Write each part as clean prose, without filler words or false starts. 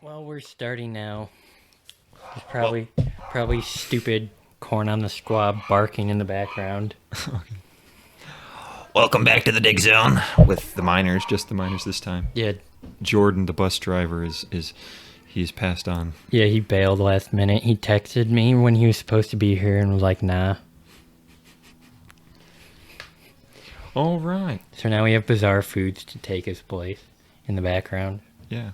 Well, we're starting now. There's probably stupid corn on the squab barking in the background. Welcome back to the dig zone with the miners, just the miners this time. Yeah, Jordan, the bus driver, he's passed on. yeah, he bailed last minute. He texted me when he was supposed to be here and was like, nah. All right. So now we have Bizarre Foods to take his place in the background. Yeah.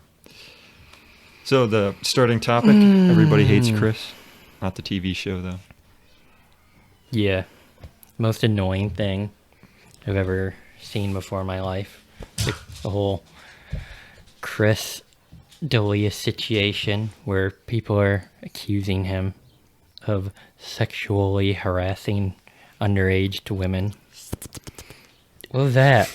So the starting topic, Everybody Hates Chris. Not the TV show, though. Yeah, most annoying thing I've ever seen before in my life. Like the whole Chris D'Elia situation where people are accusing him of sexually harassing underage women. What was that?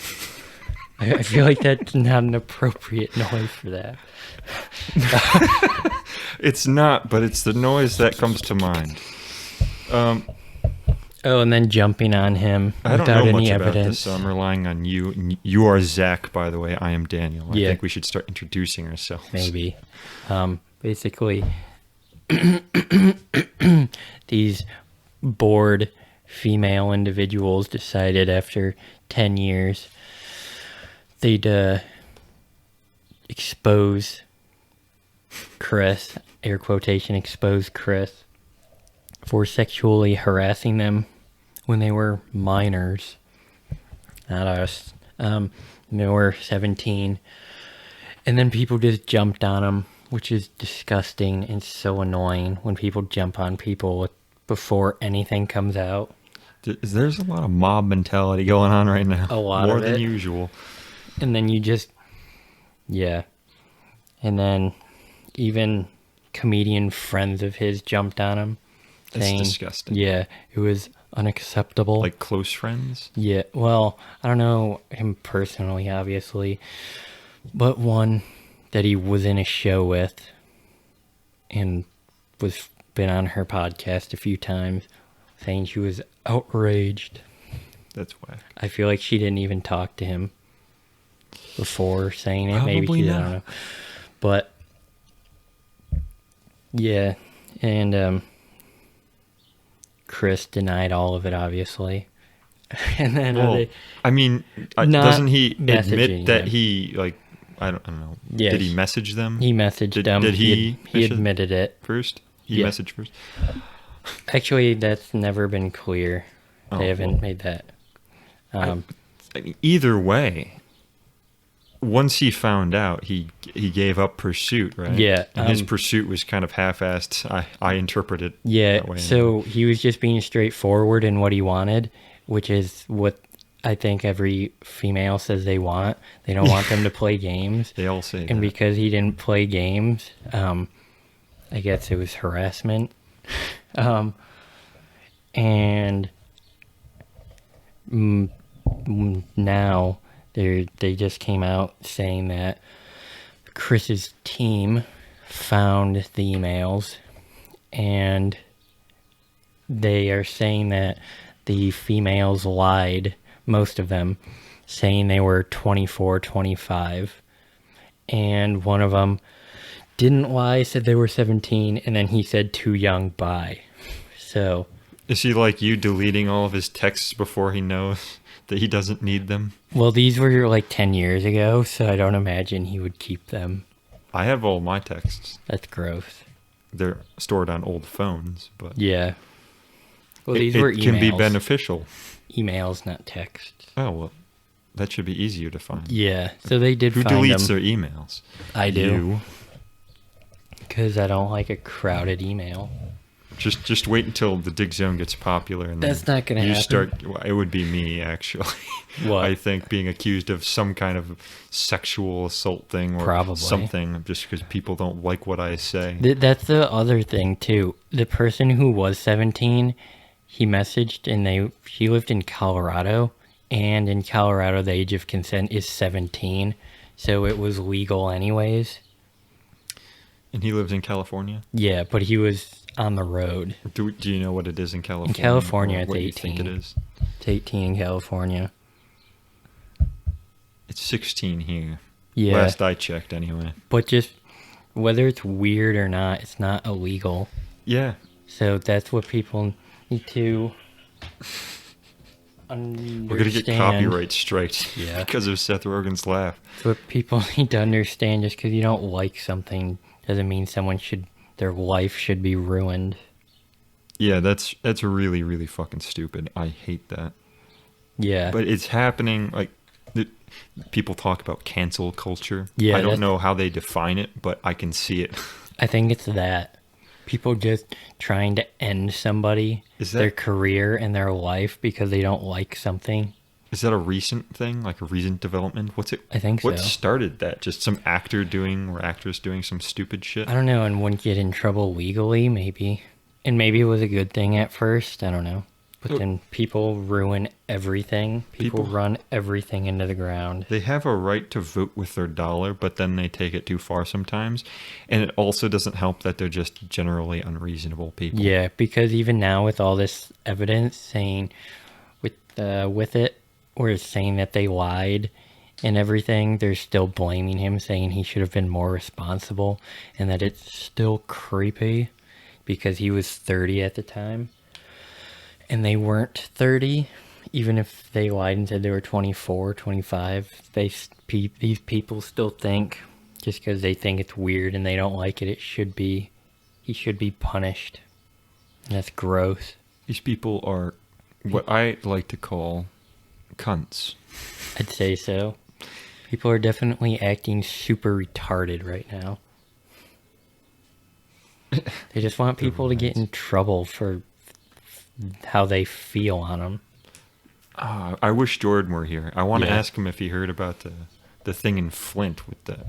I feel like that's not an appropriate noise for that. It's not, but it's the noise that comes to mind. Oh, and then jumping on him I without don't know any much about evidence. this, so I'm relying on you. You are Zach, by the way. I am Daniel. I Yeah. think we should start introducing ourselves. Maybe. Basically, these bored female individuals decided after 10 years they'd expose Chris, air quotation, expose Chris for sexually harassing them when they were minors. Not us. They were 17. And then people just jumped on him, which is disgusting and so annoying when people jump on people before anything comes out. There's a lot of mob mentality going on right now. A lot More of than it. usual. And then you just, yeah. And then even comedian friends of his jumped on him. That's Saying, disgusting. Yeah, it was unacceptable. Like close friends? Yeah, well, I don't know him personally, obviously, but one that he was in a show with and was been on her podcast a few times saying she was outraged. That's whack. I feel like she didn't even talk to him before saying it. Maybe Probably she did, I not. don't know. But yeah, and Chris denied all of it, obviously. And then Well, I mean, Not doesn't he messaging admit that him. he, like, I don't know. Yes. Did he message them he messaged them. Did He message admitted it. first? He Yeah. messaged first? Actually, that's never been clear. Oh, They haven't well. made that. I mean, either way, once he found out, he gave up pursuit, right? Yeah, And his pursuit was kind of half-assed. I interpret it Yeah, that way. so he was just being straightforward in what he wanted, which is what I think every female says they want. They don't want them to play games. They all say And that. because he didn't play games, I guess it was harassment. And now they just came out saying that Chris's team found the emails, and they are saying that the females lied, most of them, saying they were 24, 25. And one of them didn't lie, said they were 17, and then he said too young, bye. So, Is he like you, deleting all of his texts before he knows that he doesn't need them? well, these were like 10 years ago, so I don't imagine he would keep them. I have all my texts. That's gross. They're stored on old phones, but Yeah. Well, it, these were it emails. can be beneficial. Emails, not texts. Oh, well, that should be easier to find. Yeah, so they did Who find deletes them. their emails? I do. You. Because I don't like a crowded email. Just wait until the dig zone gets popular, and That's then not gonna you happen. start. Well, it would be me actually. What? I think being accused of some kind of sexual assault thing or Probably. something, just because people don't like what I say. That's the other thing, too. The person who was 17, he messaged, and she lived in Colorado. And in Colorado, the age of consent is 17. So it was legal anyways. And he lives in California. Yeah, but he was on the road. Do you know what it is in California? California, or it's what 18. you think it is? It's 18 in California. It's 16 here. Yeah. Last I checked, anyway. But just whether it's weird or not, it's not illegal. Yeah. So that's what people need to understand. We're going to get copyright strikes Yeah. because of Seth Rogen's laugh. That's what people need to understand. Just because you don't like something doesn't mean their life should be ruined. Yeah, that's really, really fucking stupid. I hate that. Yeah. But it's happening, like, people talk about cancel culture. Yeah, I don't know how they define it, but I can see it. I think it's that. People just trying to end somebody, their career and their life because they don't like something. Is that a recent thing? Like a recent development? What's it? I think so. What started that? Just some actor or actress doing some stupid shit? I don't know, and wouldn't get in trouble legally, maybe. And maybe it was a good thing at first, I don't know. But then people ruin everything. People run everything into the ground. They have a right to vote with their dollar, but then they take it too far sometimes. And it also doesn't help that they're just generally unreasonable people. Yeah, because even now with all this evidence saying with it, or it's saying that they lied and everything, they're still blaming him, saying he should have been more responsible, and that it's still creepy because he was 30 at the time. And they weren't 30, even if they lied and said they were 24, 25. These people still think, just because they think it's weird and they don't like it, he should be punished. And that's gross. These people are what I like to call cunts. I'd say so. People are definitely acting super retarded right now. They just want people to get in trouble for how they feel on them. I wish Jordan were here. I want to ask him if he heard about the thing in Flint with the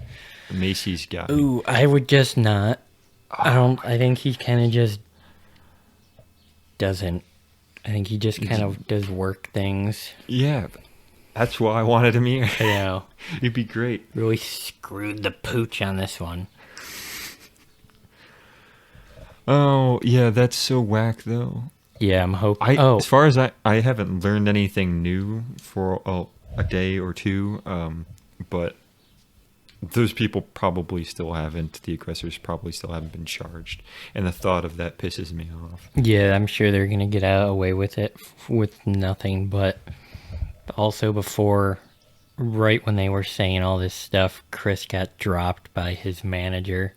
Macy's guy. Ooh, I would just not. I think he kind of just doesn't. I think he just kind of does work things. Yeah, that's why I wanted him here. I know. He'd be great. Really screwed the pooch on this one. Oh, yeah, that's so whack, though. Yeah, I'm hoping. As far as I haven't learned anything new for a day or two, but those people probably still haven't. The aggressors probably still haven't been charged, and the thought of that pisses me off. Yeah, I'm sure they're gonna get away with it with nothing. But also right when they were saying all this stuff, Chris got dropped by his manager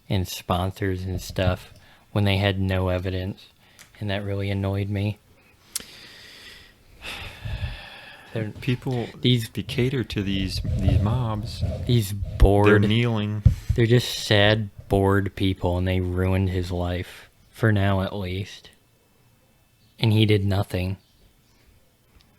and sponsors and stuff when they had no evidence. And that really annoyed me. People, they cater to these mobs. These bored. They're kneeling. They're just sad, bored people, and they ruined his life. For now, at least. And he did nothing.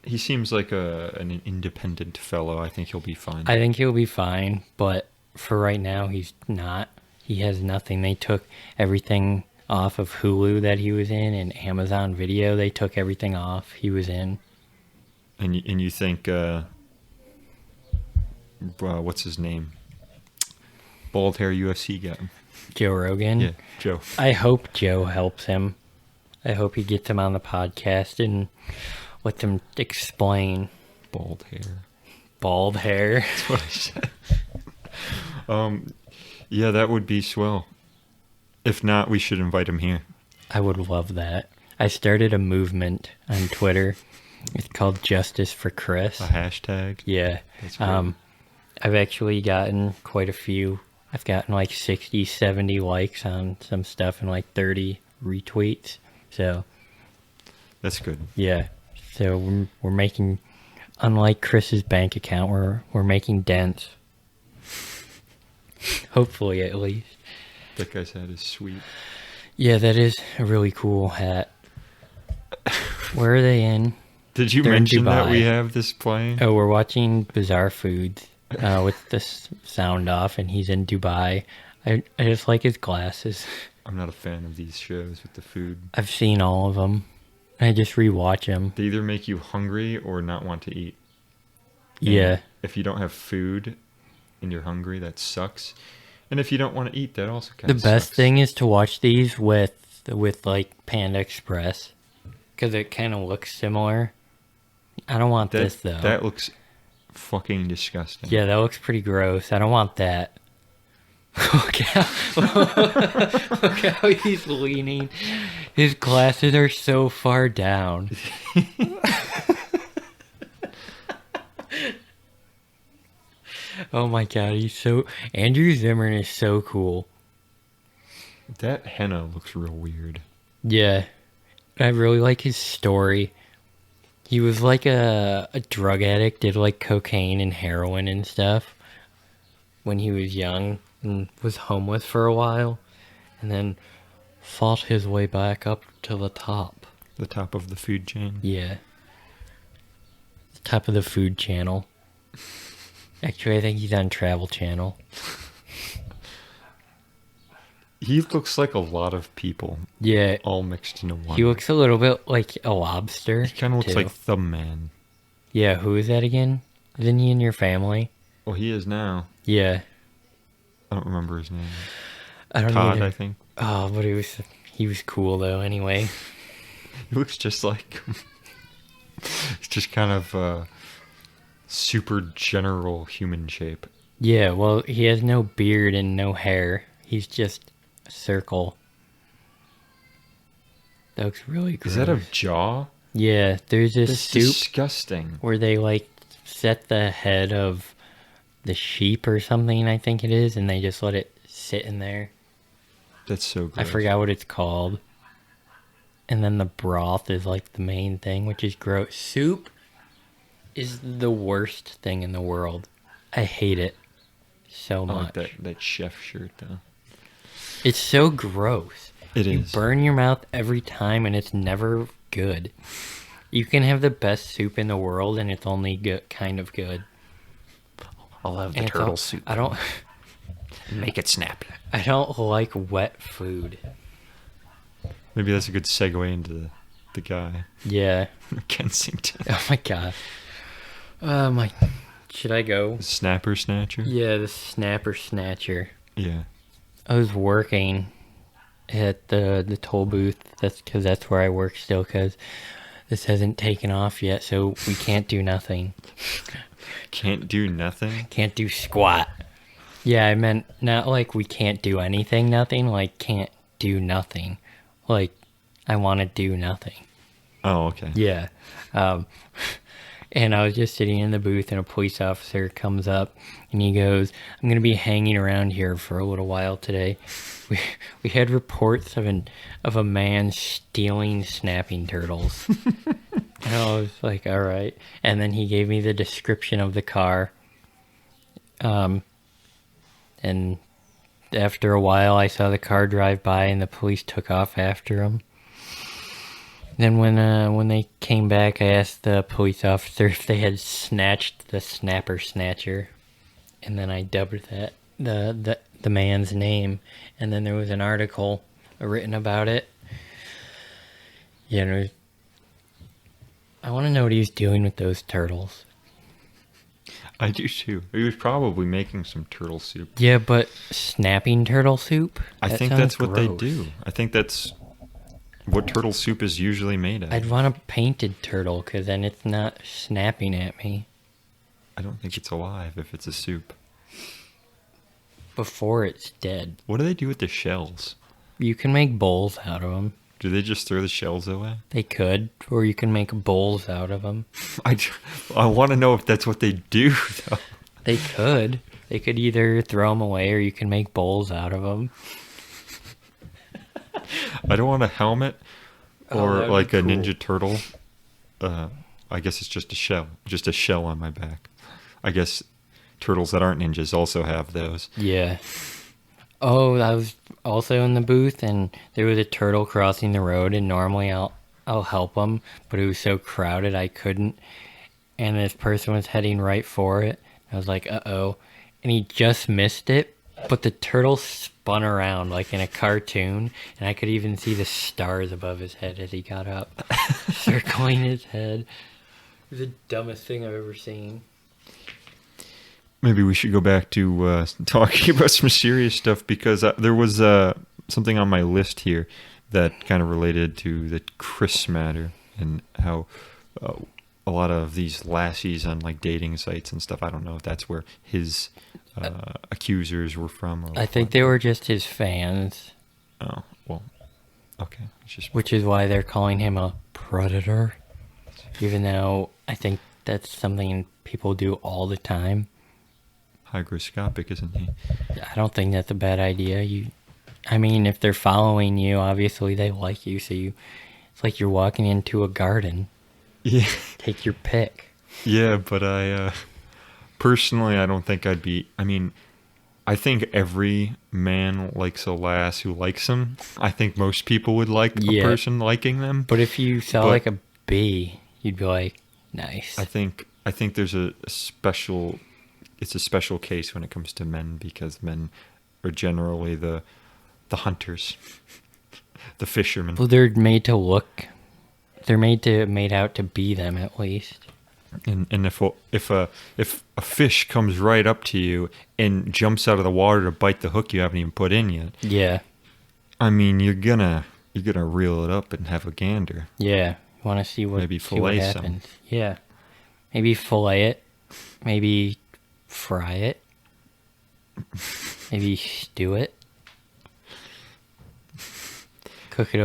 He seems like an independent fellow. I think he'll be fine. I think he'll be fine, but for right now, he's not. He has nothing. They took everything off of Hulu that he was in, and Amazon Video. They took everything off he was in. And you think what's his name? Bald hair UFC guy. Joe Rogan? Yeah, Joe. I hope Joe helps him. I hope he gets him on the podcast and lets him explain. Bald hair. Bald hair. That's what I said. Yeah, that would be swell. If not, we should invite him here. I would love that. I started a movement on Twitter. It's called Justice for Chris. A hashtag? Yeah. That's great. I've actually gotten quite a few. I've gotten like 60, 70 likes on some stuff and like 30 retweets. So. That's good. Yeah. So we're making, unlike Chris's bank account, we're making dents. Hopefully, at least. That guy's hat is sweet. Yeah, that is a really cool hat. Where are they in? Did you mention that we have this playing? Oh, we're watching Bizarre Foods with this sound off, and he's in Dubai. I just like his glasses. I'm not a fan of these shows with the food. I've seen all of them. I just rewatch them. They either make you hungry or not want to eat. And yeah. If you don't have food and you're hungry, that sucks. And if you don't want to eat, that also kind of sucks. The best thing is to watch these with like Panda Express, because it kind of looks similar. I don't want this, though. That looks fucking disgusting. Yeah, that looks pretty gross. I don't want that. Look how he's leaning. His glasses are so far down. Oh my god, Andrew Zimmern is so cool. That henna looks real weird. Yeah. I really like his story. He was like a drug addict, did like cocaine and heroin and stuff when he was young and was homeless for a while, and then fought his way back up to the top. The top of the food chain. Yeah. The top of the food channel. Actually, I think he's on Travel Channel. He looks like a lot of people. Yeah. All mixed into one. He looks a little bit like a lobster. He kind of looks too. like Thumb Man. Yeah, who is that again? Isn't he in your family? Well, he is now. Yeah. I don't remember his name. I don't Todd, either. I think. Oh, but he was cool though anyway. He looks just like him. He's just kind of super general human shape. Yeah, well, he has no beard and no hair. He's just a circle. That looks really gross. Is that a jaw? Yeah, there's this That's soup disgusting. where they like set the head of the sheep or something, I think it is, and they just let it sit in there. That's so gross. I forgot what it's called. And then the broth is like the main thing, which is gross. Soup is the worst thing in the world. I hate it so I much. like that chef shirt, though. It's so gross. It You is. burn your mouth every time, and it's never good. You can have the best soup in the world, and it's only kind of good. I'll have the And it's turtle all- soup. I don't. Make it snappy. I don't like wet food. Maybe that's a good segue into the guy. Yeah. Kensington. Oh my god. My. Should I go? Snapper-Snatcher? Yeah, the Snapper-Snatcher. Yeah. I was working at the toll booth. That's because that's where I work still. Because this hasn't taken off yet, so we can't do nothing. Can't do nothing? Can't do squat. Yeah, I meant not like we can't do anything, nothing. Like can't do nothing. Like I want to do nothing. Oh, okay. Yeah. And I was just sitting in the booth, and a police officer comes up, and he goes, "I'm going to be hanging around here for a little while today. We had reports of a man stealing snapping turtles." And I was like, "All right." And then he gave me the description of the car. And after a while, I saw the car drive by, and the police took off after him. Then when they came back, I asked the police officer if they had snatched the Snapper-Snatcher, and then I dubbed that the man's name, and then there was an article written about it. Yeah, I want to know what he was doing with those turtles. I do too. He was probably making some turtle soup. Yeah, but snapping turtle soup? I That think sounds that's what they gross. do. I think that's what turtle soup is usually made of. I'd want a painted turtle, because then it's not snapping at me I don't think it's alive if it's a soup. before it's dead. What do they do with the shells? You can make bowls out of them. Do they just throw the shells away? They could, or you can make bowls out of them. I want to know if that's what they do, though. They could. They could either throw them away, or you can make bowls out of them. I don't want a helmet or that'd be like a cool. Ninja Turtle. I guess it's just a shell on my back. I guess turtles that aren't ninjas also have those. Yeah. Oh, I was also in the booth, and there was a turtle crossing the road, and normally I'll help him, but it was so crowded I couldn't. And this person was heading right for it. I was like, uh-oh. And he just missed it, but the turtle spun around like in a cartoon, and I could even see the stars above his head as he got up, circling his head. It was the dumbest thing I've ever seen. Maybe we should go back to talking about some serious stuff, because there was something on my list here that kind of related to the Chris matter and how a lot of these lassies on like dating sites and stuff. I don't know if that's where his accusers were from. Or I think they were just his fans, Oh, well, okay. It's just which is why they're calling him a predator. Even though I think that's something people do all the time. hygroscopic, isn't he? I don't think that's a bad idea. I mean, if they're following you, obviously they like you, so it's like you're walking into a garden. Yeah. Take your pick. Yeah, but I personally, I don't think I'd be. I mean, I think every man likes a lass who likes him. I think most people would like a person liking them. But if you saw like a bee, you'd be like, nice. I think there's a special. It's a special case when it comes to men because men are generally the hunters, the fishermen. Well, they're made to look. They're made out to be them at least. And if a fish comes right up to you and jumps out of the water to bite the hook you haven't even put in yet, Yeah. I mean you're gonna reel it up and have a gander. Yeah. You want to see what Maybe see what fillet happens. Yeah. Maybe fillet it. Maybe fry it. Maybe stew it. Cook it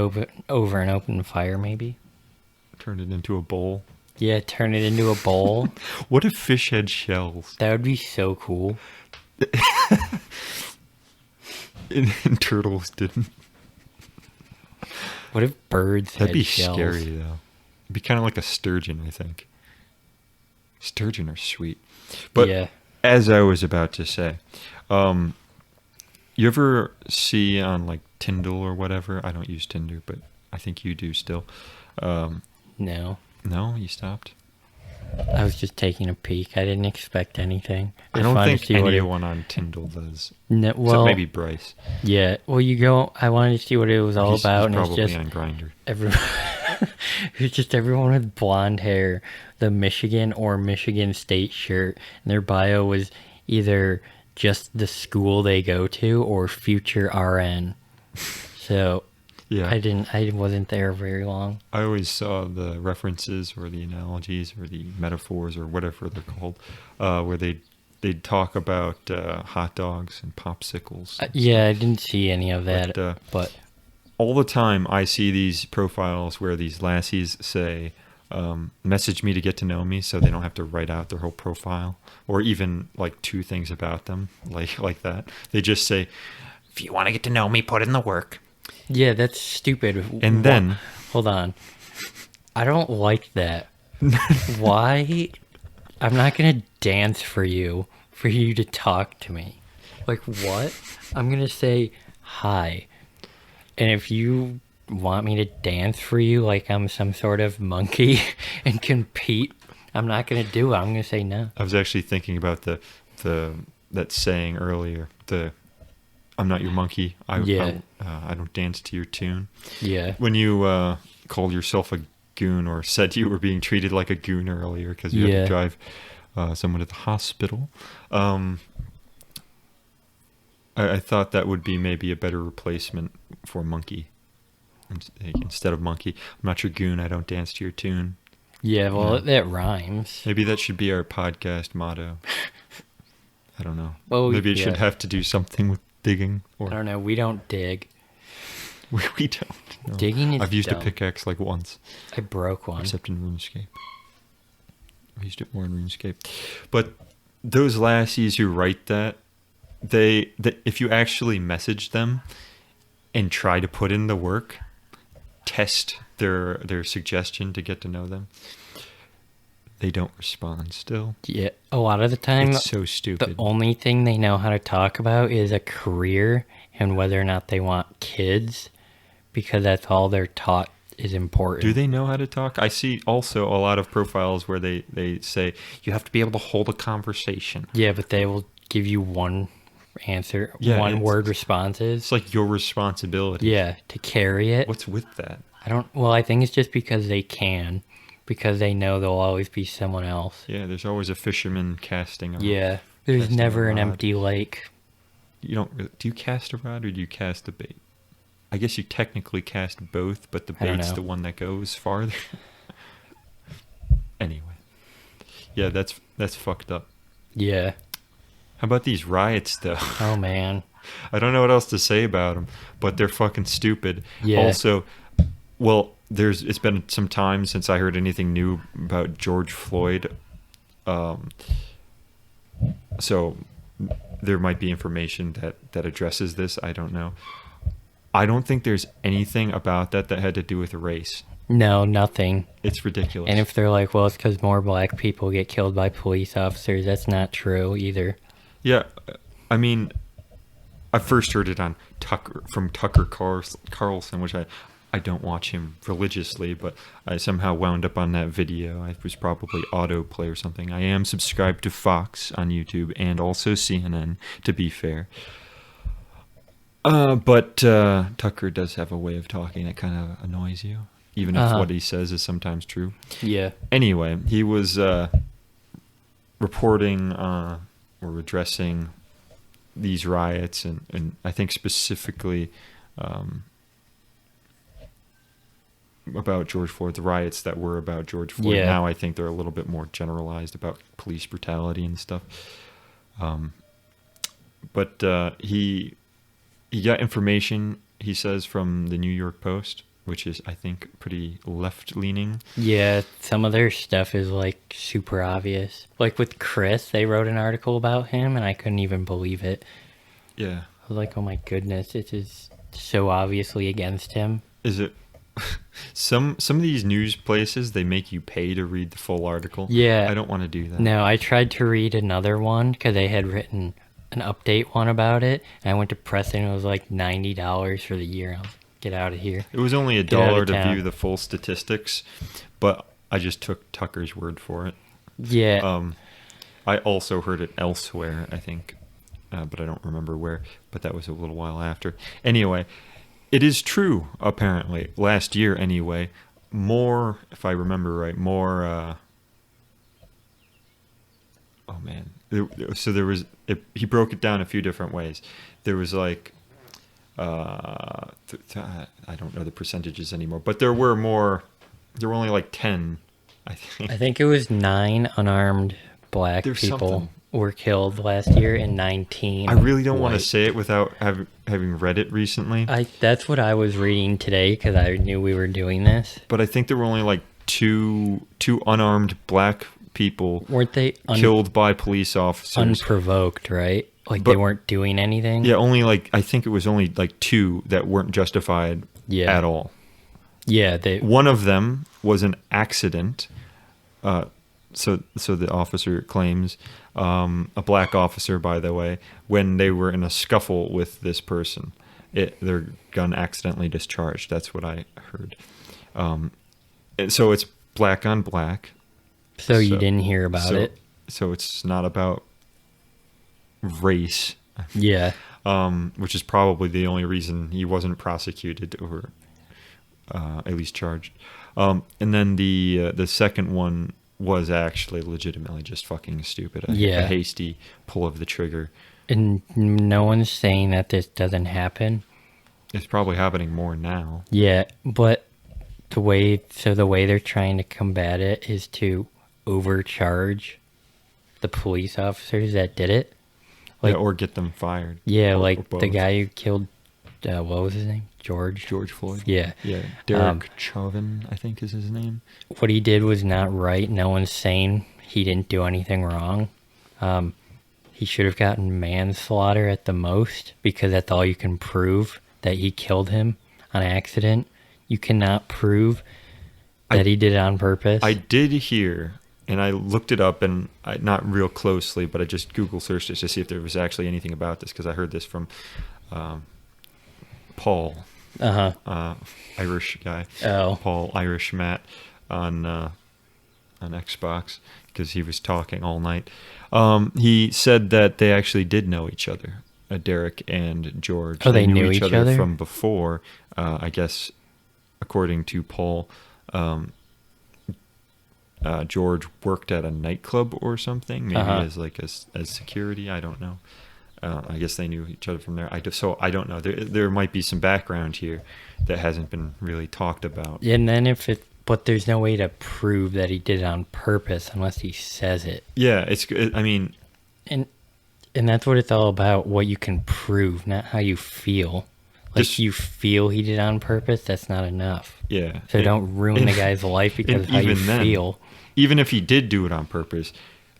over an open fire, maybe. Turn it into a bowl. Yeah, turn it into a bowl. What if fish had shells? That would be so cool. And turtles didn't. What if birds That'd had be shells? scary though. It'd be kind of like a sturgeon, I think. Sturgeon are sweet. But yeah. as I was about to say, you ever see on like Tyndall or whatever? I don't use Tinder, but I think you do still. No. No, you stopped? I was just taking a peek. I didn't expect anything. I don't think anyone on Tyndall does. No, Except well, maybe Bryce. Yeah. Well, you go. I wanted to see what it was all about, He's and it's probably just on Grindr. it's just everyone with blonde hair, the Michigan or Michigan State shirt, and their bio was either just the school they go to or future RN. So Yeah. I wasn't there very long. I always saw the references or the analogies or the metaphors or whatever they're called, where they'd talk about hot dogs and popsicles. Yeah, I didn't see any of that, but all the time I see these profiles where these lassies say, message me to get to know me, so they don't have to write out their whole profile or even like 2 things about them, like that. They just say, if you want to get to know me, put in the work. Yeah, that's stupid. And then... Hold on. I don't like that. Why? I'm not going to dance for you to talk to me. Like, what? I'm going to say hi. And if you want me to dance for you like I'm some sort of monkey and compete, I'm not going to do it. I'm going to say no. I was actually thinking about that saying earlier, I'm not your monkey. I don't dance to your tune. Yeah. When you called yourself a goon or said you were being treated like a goon earlier because you had to drive someone to the hospital, I thought that would be maybe a better replacement for monkey. Instead of monkey, I'm not your goon. I don't dance to your tune. Yeah, well, that rhymes. Maybe that should be our podcast motto. I don't know. Well, maybe it should have to do something with digging. Or I don't know. We don't dig. We don't. No. Digging is I've used dumb. a pickaxe like once. I broke one. Except in RuneScape. I used it more in RuneScape. But those lassies who write that, they if you actually message them and try to put in the work, test their suggestion to get to know them, they don't respond still. Yeah, a lot of the time, it's so stupid. The only thing they know how to talk about is a career and whether or not they want kids, because that's all they're taught is important. Do they know how to talk? I see also a lot of profiles where they say you have to be able to hold a conversation. Yeah, but they will give you one answer, one word responses. It's like your responsibility. Yeah, to carry it. What's with that? I think it's just because they can. Because they know there'll always be someone else. Yeah, there's always a fisherman casting a rod. Yeah, there's never an empty lake. Do you cast a rod or do you cast a bait? I guess you technically cast both, but the bait's the one that goes farther. Anyway. Yeah, that's fucked up. Yeah. How about these riots, though? Oh man. I don't know what else to say about them, but they're fucking stupid. Yeah. Also, well, it's been some time since I heard anything new about George Floyd. So there might be information that addresses this. I don't know. I don't think there's anything about that had to do with race. No, nothing. It's ridiculous. And if they're like, well, it's because more black people get killed by police officers, that's not true either. Yeah, I mean, I first heard it on Tucker Carlson, which I don't watch him religiously, but I somehow wound up on that video. I was probably autoplay or something. I am subscribed to Fox on YouTube and also CNN, to be fair. But Tucker does have a way of talking that kind of annoys you, even if what he says is sometimes true. Yeah. Anyway, he was reporting or addressing these riots, and I think specifically about George Floyd, the riots that were about George Floyd. Yeah. Now I think they're a little bit more generalized about police brutality and stuff. But he got information, he says, from the New York Post, which is, I think, pretty left-leaning. Yeah, some of their stuff is like super obvious. Like with Chris, they wrote an article about him and I couldn't even believe it. Yeah. I was like, oh my goodness, it is so obviously against him. Is it? Some of these news places, they make you pay to read the full article. Yeah. I don't want to do that. No, I tried to read another one because they had written an update one about it. And I went to press it and it was like $90 for the year. I was like, get out of here. It was only Get out $1 of to town. view the full statistics, but I just took Tucker's word for it. Yeah. I also heard it elsewhere, I think, but I don't remember where. But that was a little while after. Anyway, it is true, apparently. Last year, anyway, more, if I remember right, more... oh, man. So there was... he broke it down a few different ways. There was like... I don't know the percentages anymore, but there were more... There were only like 10, I think. I think it was 9 unarmed black There's people something. were killed last year and 19 I really don't want to white. say it without having read it recently. That's what I was reading today because I knew we were doing this. But I think there were only like two unarmed black people Weren't they killed by police officers. unprovoked, right? Like But- they weren't doing anything? Yeah, only like, I think it was only like 2 that weren't justified Yeah. at all. Yeah, they... One of them was an accident. So the officer claims, a black officer, by the way, when they were in a scuffle with this person, their gun accidentally discharged. That's what I heard. And so it's black on black. So you didn't hear about it? So it's not about race, Yeah. which is probably the only reason he wasn't prosecuted or at least charged. And then the second one was actually legitimately just fucking stupid. A hasty pull of the trigger. And no one's saying that this doesn't happen. It's probably happening more now. Yeah, but the way they're trying to combat it is to overcharge the police officers that did it. Like, Yeah, or get them fired. yeah, Or like the both. guy who killed, what was his name? George Floyd. Yeah. Yeah, Derek Chauvin, I think is his name. What he did was not right. No one's saying he didn't do anything wrong. He should have gotten manslaughter at the most because that's all you can prove, that he killed him on accident. You cannot prove that he did it on purpose. I did hear, and I looked it up, and not real closely, but I just Google searched it to see if there was actually anything about this, because I heard this from Paul, Irish guy. Oh. Paul Irish Matt on Xbox, because he was talking all night. He said that they actually did know each other, Derek and George. Oh, they knew each other? from before. I guess, according to Paul, George worked at a nightclub or something, maybe as security. I don't know. I guess they knew each other from there. So I don't know. There might be some background here that hasn't been really talked about. And then but there's no way to prove that he did it on purpose unless he says it. Yeah, I mean, And And that's what it's all about, what you can prove, not how you feel. Like, This- you feel he did on purpose, that's not enough. Yeah. So don't ruin the guy's life because of how you feel. Even if he did do it on purpose,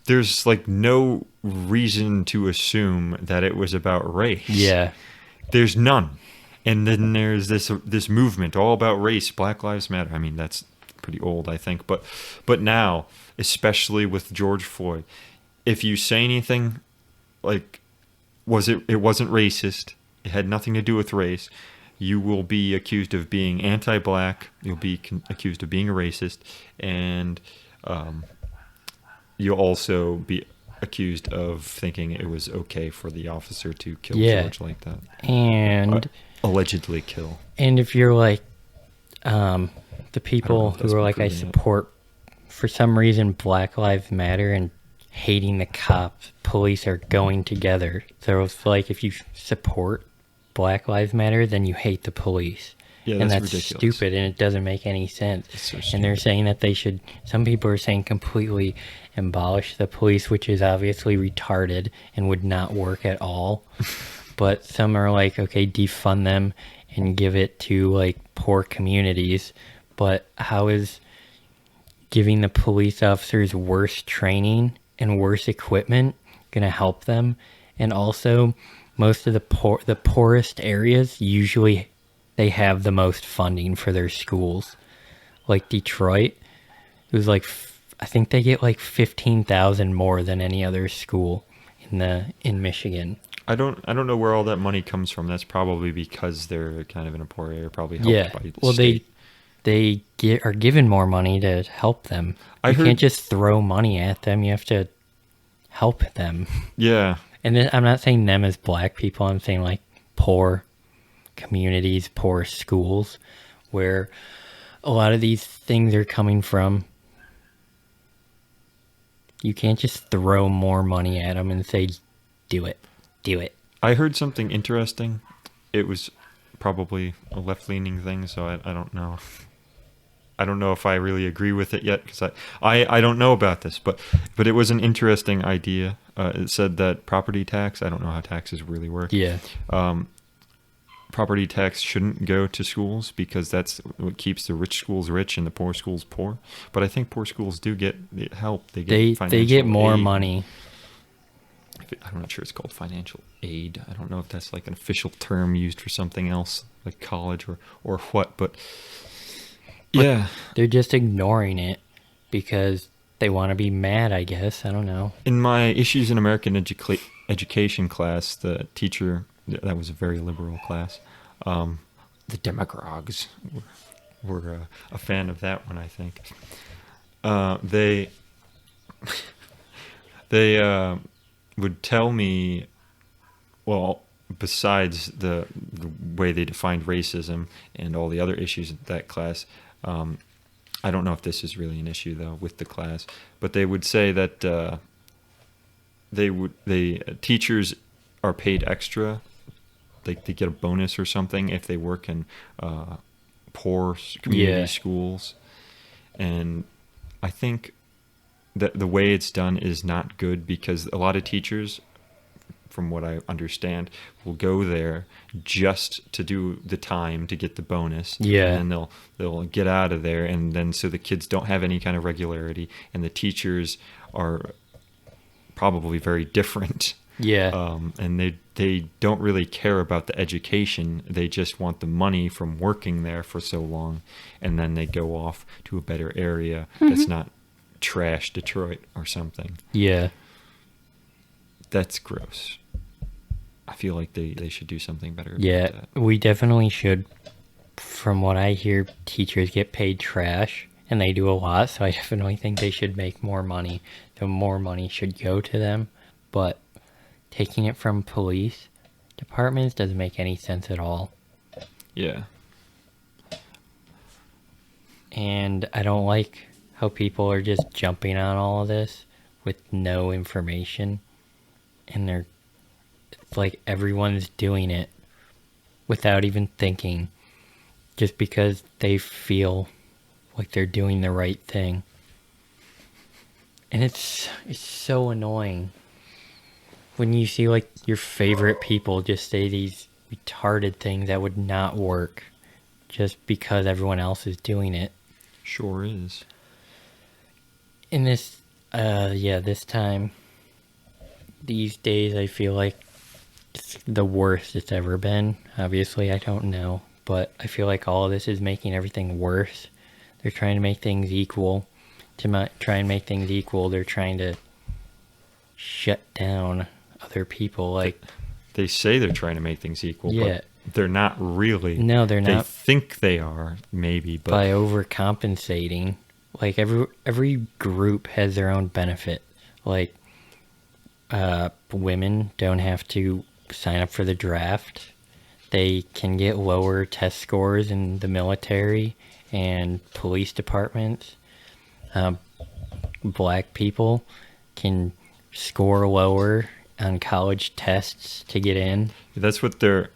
there's like no reason to assume that it was about race. Yeah. There's none. And then there's this movement all about race, Black Lives Matter. I mean, that's pretty old, I think, but now, especially with George Floyd, if you say anything like it wasn't racist, it had nothing to do with race, you will be accused of being anti-black, you'll be accused of being a racist, and you'll also be accused of thinking it was okay for the officer to kill George like that. And Allegedly kill. And if you're like the people who are like, I support, for some reason, Black Lives Matter and hating the cops, police are going together. So it's like, if you support Black Lives Matter, then you hate the police. Yeah, and that's that's ridiculous. stupid, and it doesn't make any sense. It's so And they're stupid. saying that they should, some people are saying completely abolish the police, which is obviously retarded and would not work at all. But some are like, okay, defund them and give it to like poor communities. But how is giving the police officers worse training and worse equipment going to help them? And also, most of the poorest areas, usually they have the most funding for their schools. Like Detroit, it was like, I think they get like 15,000 more than any other school in Michigan. I don't know where all that money comes from. That's probably because they're kind of in a poor area, probably helped by the state. They are given more money to help them. You can't just throw money at them. You have to help them. Yeah. And then, I'm not saying them as black people. I'm saying like poor communities, poor schools, where a lot of these things are coming from. You can't just throw more money at them and say, do it. Do it. I heard something interesting. It was probably a left-leaning thing, so I don't know. I don't know if I really agree with it yet, because I don't know about this, but it was an interesting idea. It said that property tax, I don't know how taxes really work. Yeah. Property tax shouldn't go to schools because that's what keeps the rich schools rich and the poor schools poor. But I think poor schools do get help. They get more aid. money. I'm not sure it's called financial aid. I don't know if that's like an official term used for something else, like college or what. But yeah, they're just ignoring it because they want to be mad, I guess. I don't know. In my Issues in American Education class, the teacher, that was a very liberal class, the demagogues were a fan of that one, I think. They would tell me, well, besides the way they defined racism and all the other issues in that class, I don't know if this is really an issue though with the class, but they would say that teachers are paid extra, like they get a bonus or something if they work in poor community schools, and I think that the way it's done is not good because a lot of teachers, from what I understand, will go there just to do the time to get the bonus. Yeah. And they'll get out of there, and then so the kids don't have any kind of regularity, and the teachers are probably very different. Yeah. And they don't really care about the education. They just want the money from working there for so long, and then they go off to a better area that's not trash Detroit or something. Yeah. That's gross. I feel like they should do something better about that. We definitely should. From what I hear, teachers get paid trash, and they do a lot, so I definitely think they should make more money. So more money should go to them, but taking it from police departments doesn't make any sense at all. Yeah. And I don't like how people are just jumping on all of this with no information, and it's like everyone's doing it without even thinking, just because they feel like they're doing the right thing. And it's so annoying. when you see like your favorite people just say these retarded things that would not work just because everyone else is doing it. Sure is. In this, this time, these days, I feel like it's the worst it's ever been. Obviously, I don't know, but I feel like all of this is making everything worse. They're trying to make things equal. Try and make things equal, they're trying to shut down other people. Like, they say they're trying to make things equal, but they're not really. No, they're not. They think they are, maybe, but by overcompensating. Like every group has their own benefit. Like women don't have to sign up for the draft. They can get lower test scores in the military and police departments. Black people can score lower on college tests to get in. That's what they're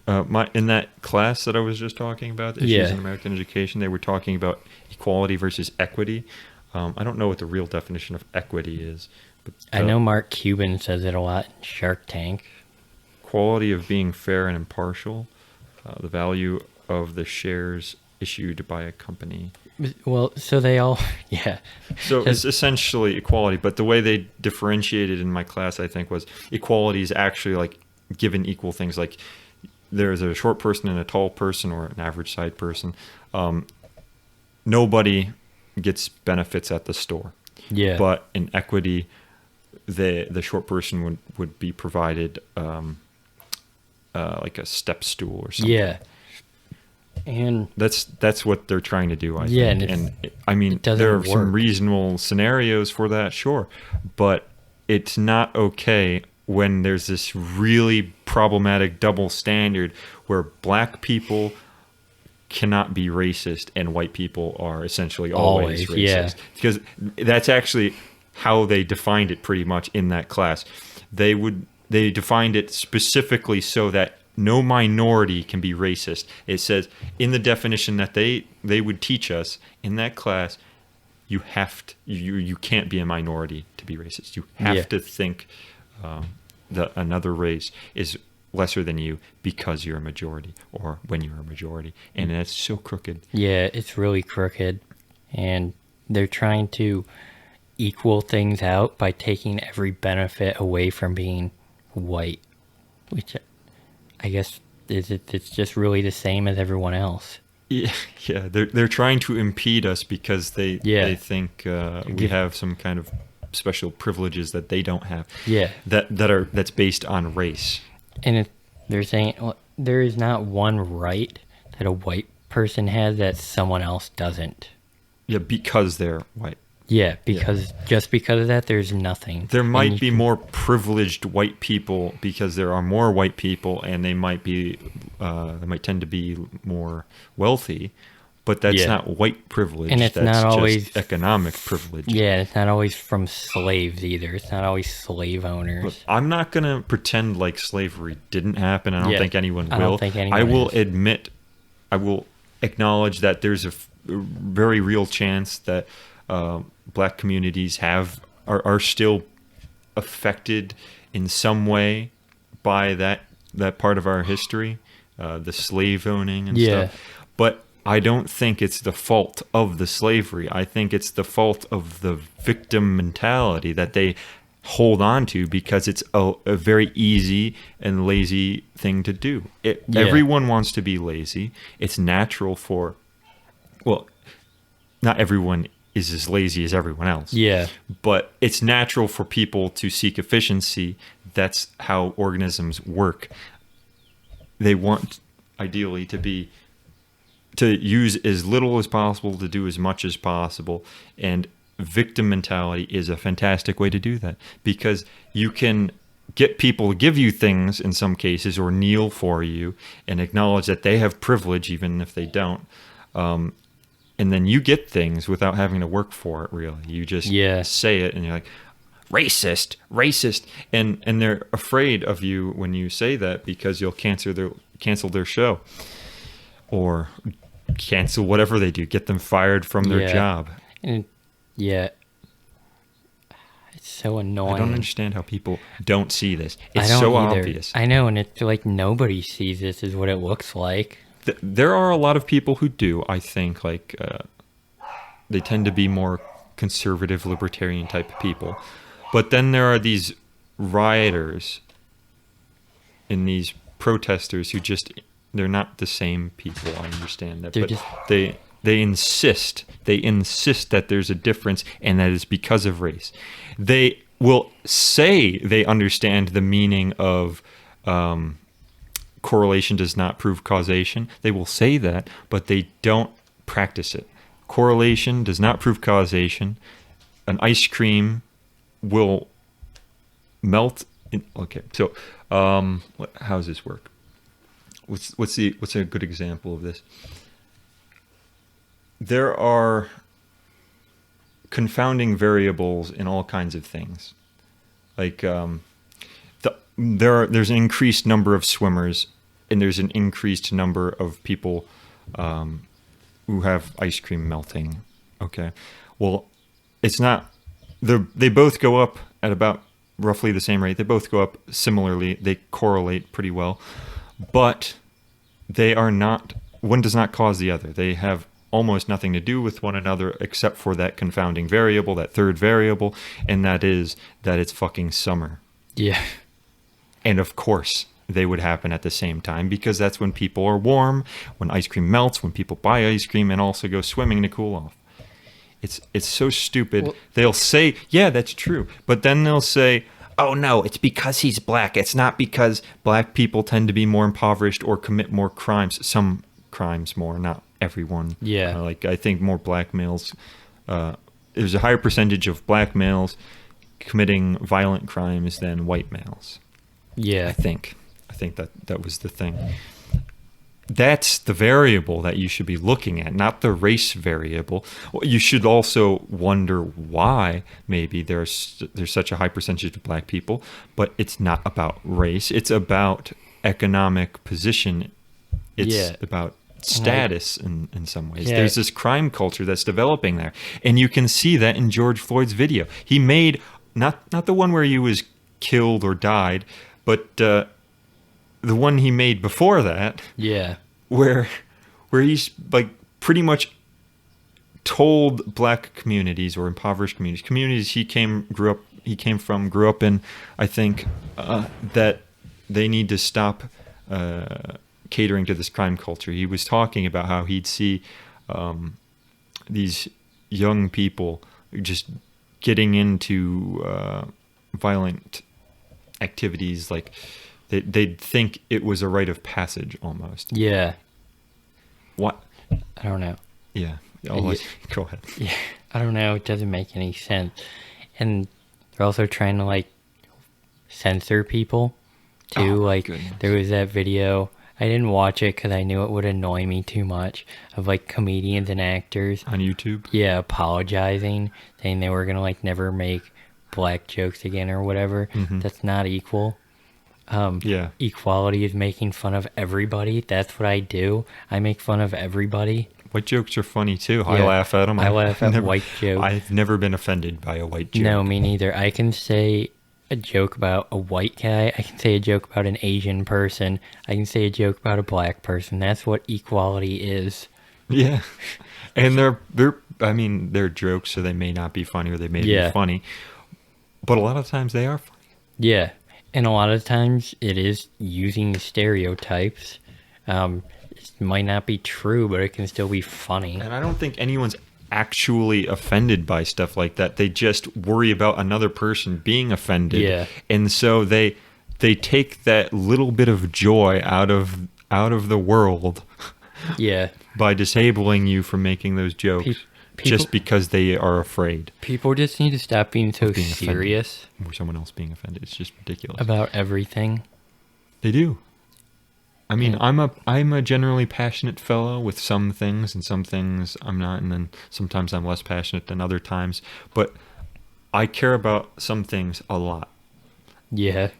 in that class that I was just talking about, the issues in American education, they were talking about equality versus equity. I don't know what the real definition of equity is, but I know Mark Cuban says it a lot in Shark Tank. Quality of being fair and impartial, the value of the shares issued by a company. Well, so they all, So it's essentially equality, but the way they differentiated in my class, I think, was equality is actually like given equal things. Like there's a short person and a tall person, or an average sized person. Nobody gets benefits at the store. Yeah. But in equity, the short person would be provided like a step stool or something. Yeah. And that's what they're trying to do, I think. And I mean, there are some reasonable scenarios for that, sure, but it's not okay when there's this really problematic double standard where black people cannot be racist and white people are essentially always racist. Yeah. Because that's actually how they defined it pretty much in that class. They defined it specifically so that no minority can be racist. It says in the definition that they would teach us in that class, you can't be a minority to be racist. You have to think that another race is lesser than you because you're a majority, or when you're a majority. And that's so crooked. Yeah, it's really crooked. And they're trying to equal things out by taking every benefit away from being white, which I guess it's just really the same as everyone else. Yeah, they're trying to impede us because they think we have some kind of special privileges that they don't have. Yeah, that's based on race. And they're saying, well, there is not one right that a white person has that someone else doesn't. Yeah, because they're white. Yeah, just because of that, there's nothing. There might be more privileged white people because there are more white people, and they might tend to be more wealthy, but that's not white privilege. And it's that's not always just economic privilege. Yeah, it's not always from slaves either. It's not always slave owners. But I'm not gonna pretend like slavery didn't happen. I don't think anyone will. I don't think anyone I will acknowledge that there's a very real chance that black communities are still affected in some way by that part of our history, the slave owning and stuff. But I don't think it's the fault of the slavery. I think it's the fault of the victim mentality that they hold on to because it's a very easy and lazy thing to do. Everyone wants to be lazy. It's natural for, well, not everyone is as lazy as everyone else. Yeah. But it's natural for people to seek efficiency. That's how organisms work. They want, ideally, to use as little as possible, to do as much as possible. And victim mentality is a fantastic way to do that, because you can get people to give you things in some cases, or kneel for you and acknowledge that they have privilege even if they don't. And then you get things without having to work for it, really. You just say it and you're like, racist. And they're afraid of you when you say that, because you'll cancel their show, or cancel whatever they do, get them fired from their job. And It's so annoying. I don't understand how people don't see this. It's I don't so either. obvious. I know, and it's like nobody sees this is what it looks like. There are a lot of people who do, I think, like, they tend to be more conservative, libertarian type of people. But then there are these rioters and these protesters who just, they're not the same people, I understand that. They're But just- they insist that there's a difference and that it's because of race. They will say they understand the meaning of correlation does not prove causation. They will say that, but they don't practice it. Correlation does not prove causation. An ice cream will melt. Okay, so how does this work? What's a good example of this? There are confounding variables in all kinds of things, like there's an increased number of swimmers, and there's an increased number of people who have ice cream melting. Okay, well, it's not. They both go up at about roughly the same rate. They both go up similarly. They correlate pretty well, but they are not. One does not cause the other. They have almost nothing to do with one another except for that confounding variable, that third variable, and that is that it's fucking summer. Yeah. And of course, they would happen at the same time because that's when people are warm, when ice cream melts, when people buy ice cream and also go swimming to cool off. It's so stupid. Well, they'll say, yeah, that's true. But then they'll say, oh, no, it's because he's black. It's not because black people tend to be more impoverished or commit more crimes. Some crimes more, not everyone. Yeah. Like, I think more black males, there's a higher percentage of black males committing violent crimes than white males. Yeah. I think that was the thing. That's the variable that you should be looking at, not the race variable. You should also wonder why maybe there's such a high percentage of black people, but it's not about race. It's about economic position. It's about status in some ways. Yeah. There's this crime culture that's developing there, and you can see that in George Floyd's video. He made not the one where he was killed or died, but the one he made before that. Yeah. Where he's like pretty much told black communities or impoverished communities he grew up in, I think, that they need to stop catering to this crime culture. He was talking about how he'd see these young people just getting into violent activities, like they'd think it was a rite of passage almost. Yeah. What? I don't know. Yeah. Go ahead. Yeah. I don't know. It doesn't make any sense. And they're also trying to like censor people too. Oh, like goodness. there was that video. I didn't watch it because I knew it would annoy me too much, of like comedians and actors. On YouTube? Yeah, apologizing, saying they were gonna like never make black jokes again or whatever. Mm-hmm. That's not equal. Yeah. Equality is making fun of everybody. That's what I do. I make fun of everybody. White jokes are funny too. I Yeah. laugh at them. I laugh at white jokes. I've never been offended by a white joke. No, me neither. I can say a joke about a white guy. I can say a joke about an Asian person. I can say a joke about a black person. That's what equality is. Yeah. And they're jokes, so they may not be funny or they may be funny. But a lot of times they are funny. Yeah. And a lot of times it is using stereotypes. It might not be true, but it can still be funny. And I don't think anyone's actually offended by stuff like that. They just worry about another person being offended. Yeah. And so they take that little bit of joy out of the world. Yeah. By disabling you from making those jokes. Just because they are afraid. People just need to stop being so being serious or someone else being offended. It's just ridiculous. about everything. They do. I mean, Yeah. I'm a generally passionate fellow with some things, and some things I'm not, and then sometimes I'm less passionate than other times. But I care about some things a lot. Yeah.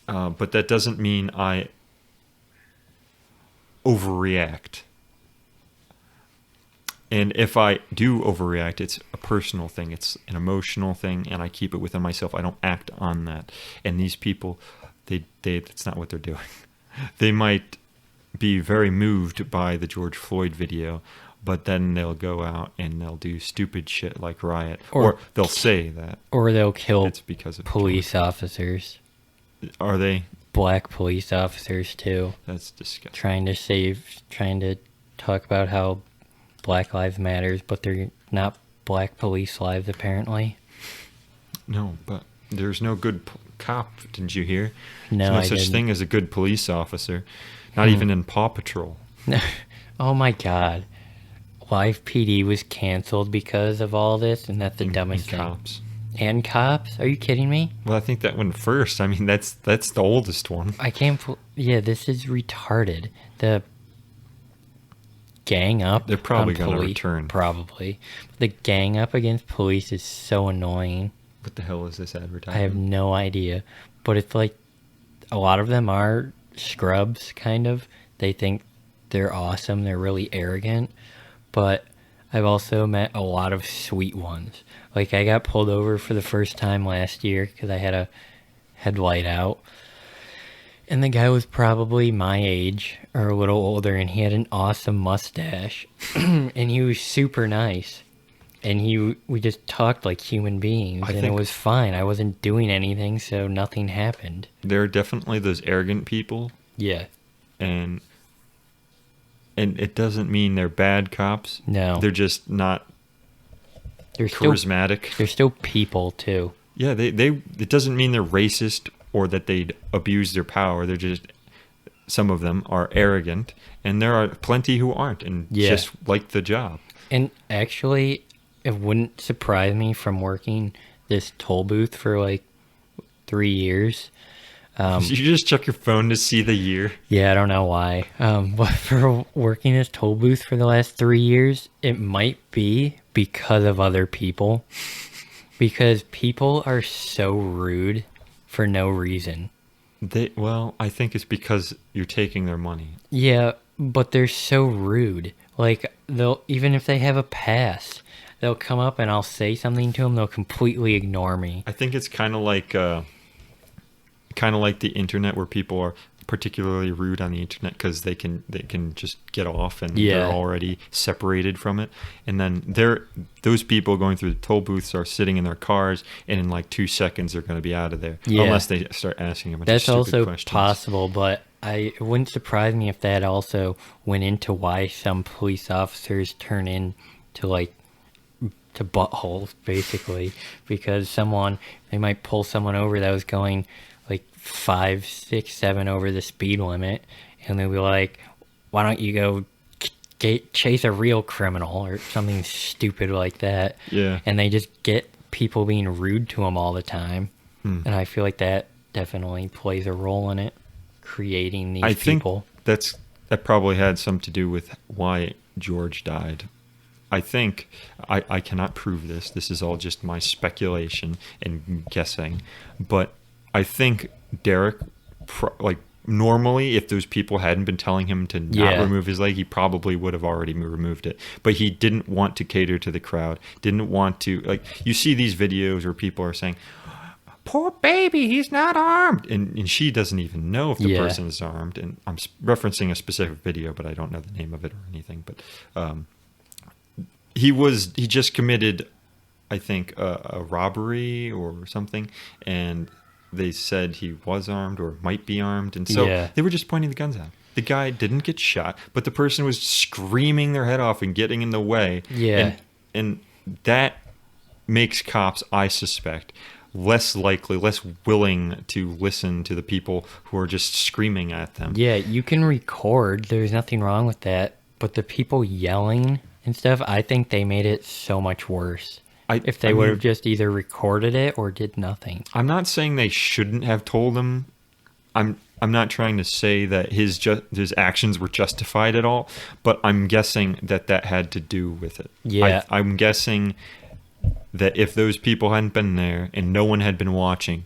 But that doesn't mean I overreact. And if I do overreact, it's a personal thing. It's an emotional thing, and I keep it within myself. I don't act on that. And these people, that's not what they're doing. They might be very moved by the George Floyd video, but then they'll go out and they'll do stupid shit like riot. Or they'll say that. Or they'll kill it's because of police officers. Are they? Black police officers, too. That's disgusting. Trying to talk about how Black Lives Matters, but they're not black police lives, apparently. No, but there's no good cop, didn't you hear? No, There's no such thing as a good police officer. Not even in Paw Patrol. Oh my god. Live PD was canceled because of all this, and that's the dumbest thing. Cops. And cops? Are you kidding me? Well, I think that went first. I mean, that's the oldest one. I can't... Yeah, this is retarded. The gang up. They're probably going to return. Probably. The gang up against police is so annoying. What the hell is this advertisement? I have no idea. But it's like, a lot of them are scrubs, kind of. They think they're awesome. They're really arrogant. But I've also met a lot of sweet ones. Like, I got pulled over for the first time last year because I had a headlight out. And the guy was probably my age or a little older, and he had an awesome mustache. And he was super nice. And we just talked like human beings, and it was fine. I wasn't doing anything, so nothing happened. There are definitely those arrogant people. Yeah. And it doesn't mean they're bad cops. No. They're just not they're charismatic. They're still people, too. Yeah, it doesn't mean they're racist or that they'd abuse their power. They're just, some of them are arrogant, and there are plenty who aren't and just like the job. And actually, it wouldn't surprise me from working this toll booth for like 3 years. Did you just check your phone to see the year? Yeah, I don't know why. But for working this toll booth for the last 3 years, it might be because of other people. Because people are so rude for no reason. I think it's because you're taking their money. Yeah, but they're so rude. Like, even if they have a pass, they'll come up and I'll say something to them, they'll completely ignore me. I think it's kind of like the internet, where people are particularly rude on the internet because they can just get off and they're already separated from it. And then those people going through the toll booths are sitting in their cars, and in like 2 seconds they're going to be out of there. Yeah. Unless they start asking a bunch of stupid questions. That's also possible, but it wouldn't surprise me if that also went into why some police officers turn into like to buttholes, basically, because they might pull someone over that was going like 5, 6, 7 over the speed limit, and they'll be like, why don't you go chase a real criminal or something stupid like that. Yeah. And they just get people being rude to them all the time. And I feel like that definitely plays a role in it, creating these people. I think that probably had something to do with why George died. I think, I cannot prove this. This is all just my speculation and guessing. But I think Derek, normally, if those people hadn't been telling him to not remove his leg, he probably would have already removed it. But he didn't want to cater to the crowd. Didn't want to, you see these videos where people are saying, poor baby, he's not armed. And she doesn't even know if the person is armed. And I'm referencing a specific video, but I don't know the name of it or anything. But he just committed, I think, a robbery or something. And they said he was armed or might be armed. And so they were just pointing the guns at him. The guy didn't get shot, but the person was screaming their head off and getting in the way. Yeah. And that makes cops, I suspect, less likely, less willing to listen to the people who are just screaming at them. Yeah, you can record. There's nothing wrong with that. But the people yelling and stuff, I think they made it so much worse. If they would have just either recorded it or did nothing. I'm not saying they shouldn't have told him. I'm not trying to say that his actions were justified at all, but I'm guessing that had to do with it. Yeah. I'm guessing that if those people hadn't been there and no one had been watching,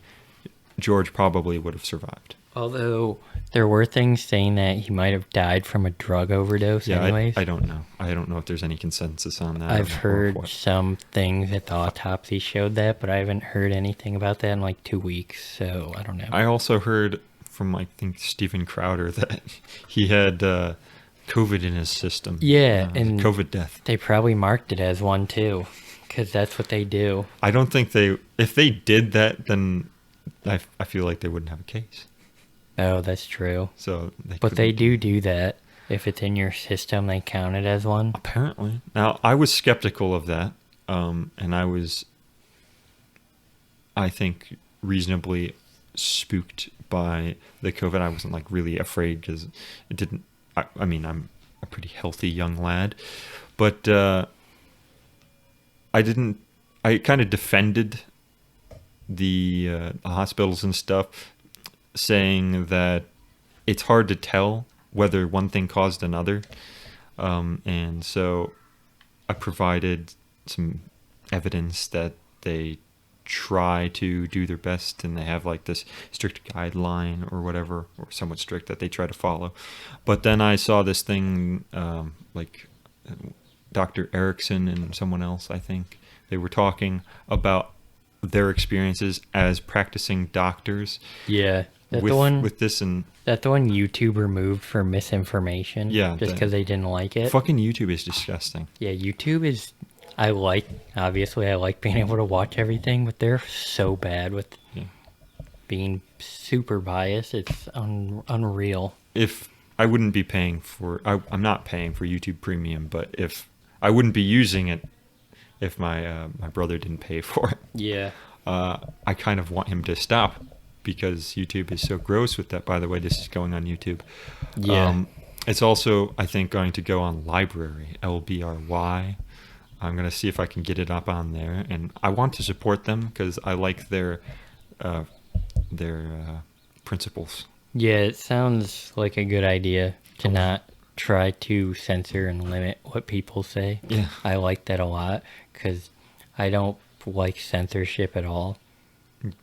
George probably would have survived. Although there were things saying that he might have died from a drug overdose Yeah, anyways. I don't know. I don't know if there's any consensus on that. I've or heard what. some things at the autopsy showed that, but I haven't heard anything about that in like 2 weeks, so I don't know. I also heard from, I think, Steven Crowder that he had COVID in his system. Yeah, and COVID death. they probably marked it as one too, because that's what they do. I don't think if they did that, then I feel like they wouldn't have a case. Oh, that's true. So, But they do that. If it's in your system, they count it as one. Apparently. Now, I was skeptical of that, and I think, reasonably spooked by the COVID. I wasn't, like, really afraid because it didn't... I mean, I'm a pretty healthy young lad, but I kind of defended the hospitals and stuff, saying that it's hard to tell whether one thing caused another. And so I provided some evidence that they try to do their best, and they have like this strict guideline or whatever, or somewhat strict, that they try to follow. But then I saw this thing, like Dr. Erickson and someone else, I think, they were talking about their experiences as practicing doctors. Yeah. With this, and that the one YouTube removed for misinformation. Yeah, just because they didn't like it. Fucking YouTube is disgusting. Yeah, YouTube is. Obviously, I like being able to watch everything, but they're so bad with being super biased. It's unreal. If I wouldn't be paying for, I'm not paying for YouTube Premium, but if I wouldn't be using it, if my brother didn't pay for it. Yeah. I kind of want him to stop, because YouTube is so gross with that. By the way, this is going on YouTube. Yeah. It's also, I think, going to go on Library, LBRY. I'm going to see if I can get it up on there. And I want to support them because I like their principles. Yeah, it sounds like a good idea to not try to censor and limit what people say. Yeah. I like that a lot because I don't like censorship at all.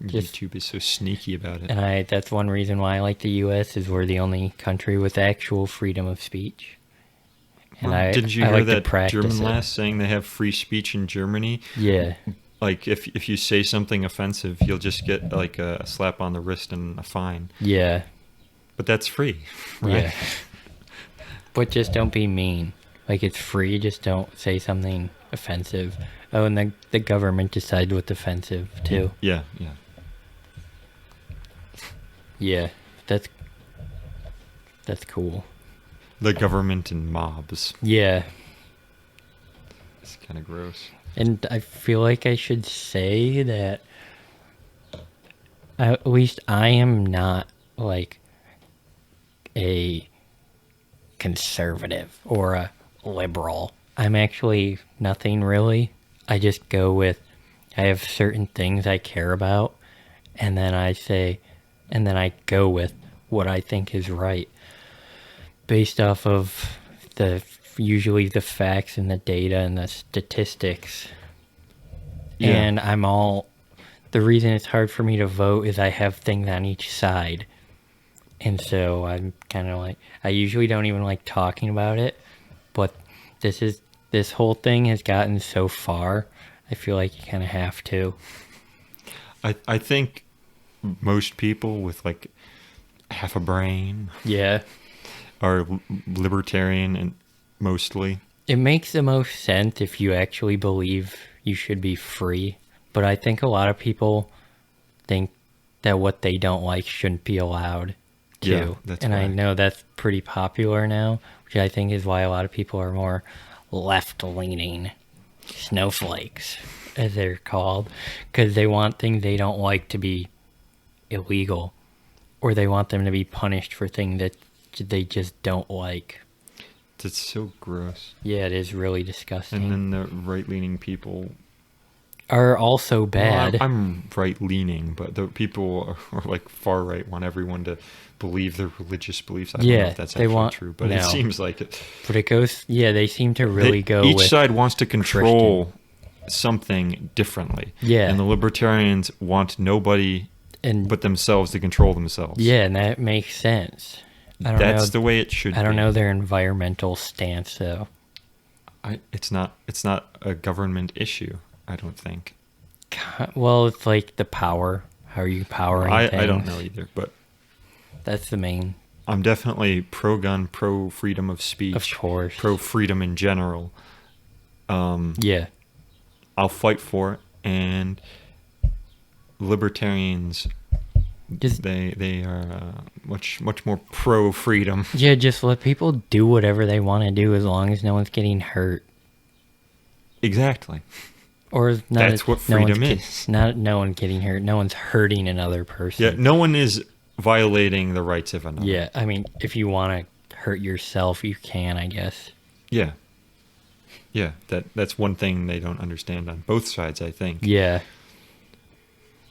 YouTube is so sneaky about it. And that's one reason why I like the U.S. is we're the only country with actual freedom of speech. And didn't you I hear like that German last saying they have free speech in Germany? Yeah. Like if you say something offensive, you'll just get like a slap on the wrist and a fine. Yeah. But that's free, right? Yeah. But just don't be mean. Like, it's free, just don't say something offensive. Oh, and the government decides what's offensive too. Yeah. Yeah, that's cool. The government and mobs. Yeah. It's kind of gross. And I feel like I should say that at least I am not like a conservative or a liberal. I'm actually nothing really. I just go with, I have certain things I care about, and then I go with what I think is right based off of usually the facts and the data and the statistics. Yeah. And the reason it's hard for me to vote is I have things on each side. And so I'm kind of like, I usually don't even like talking about it, but this whole thing has gotten so far, I feel like you kind of have to. I think most people with like half a brain, are libertarian, and mostly. It makes the most sense if you actually believe you should be free, but I think a lot of people think that what they don't like shouldn't be allowed to. Yeah, that's and right. I know that's pretty popular now, which I think is why a lot of people are more left-leaning snowflakes, as they're called, because they want things they don't like to be illegal, or they want them to be punished for things that they just don't like. That's so gross. Yeah, it is really disgusting. And then the right-leaning people are also bad. Well, I'm right-leaning, but the people are like far-right want everyone to believe their religious beliefs. I don't know if that's actually true, but it seems like it. But it goes, they seem to really go each with side wants to control something differently. Yeah. And the libertarians want nobody And but themselves to control themselves. yeah, and that makes sense. That's the way it should be. I don't know their environmental stance, though. It's not a government issue, I don't think. Well, it's like the power. How are you powering things? I don't know either, but that's the main. I'm definitely pro-gun, pro-freedom of speech. Of course. Pro-freedom in general. Yeah. I'll fight for it, and libertarians, they are much more pro-freedom. Yeah, just let people do whatever they want to do as long as no one's getting hurt. Exactly. Or that's what freedom is. Not no one getting hurt. No one's hurting another person. Yeah, no one is violating the rights of another. Yeah, I mean, if you want to hurt yourself, you can, I guess. Yeah. Yeah, that's one thing they don't understand on both sides, I think. Yeah.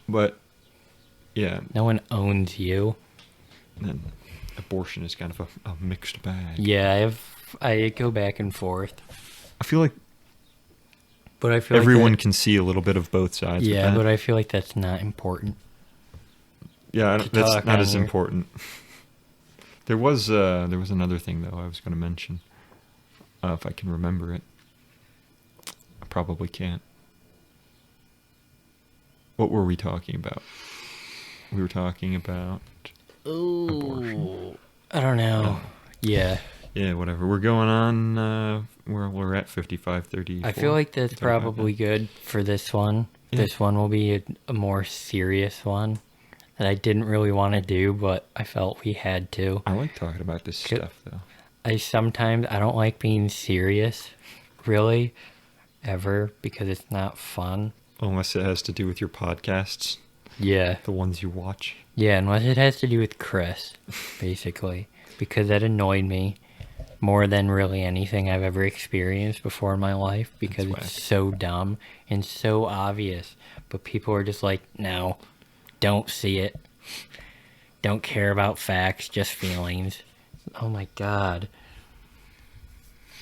But, yeah. No one owns you. And abortion is kind of a mixed bag. Yeah, I go back and forth. I feel like but everyone can see a little bit of both sides. Yeah, but I feel like that's not important. Yeah, that's not as important. There was another thing, though, I was going to mention. If I can remember it. I probably can't. What were we talking about? We were talking about abortion. I don't know. Yeah. Yeah, whatever. We're going on. We're at 55:30. I feel like that's probably good for this one. Yeah. This one will be a more serious one that I didn't really want to do, but I felt we had to. I like talking about this stuff, though. I don't like being serious, really, ever, because it's not fun. Unless it has to do with your podcasts. Yeah. The ones you watch. Yeah, unless it has to do with Chris, basically. Because that annoyed me more than really anything I've ever experienced before in my life. Because it's so dumb and so obvious. But people are just like, no, don't see it. Don't care about facts, just feelings. Oh my God.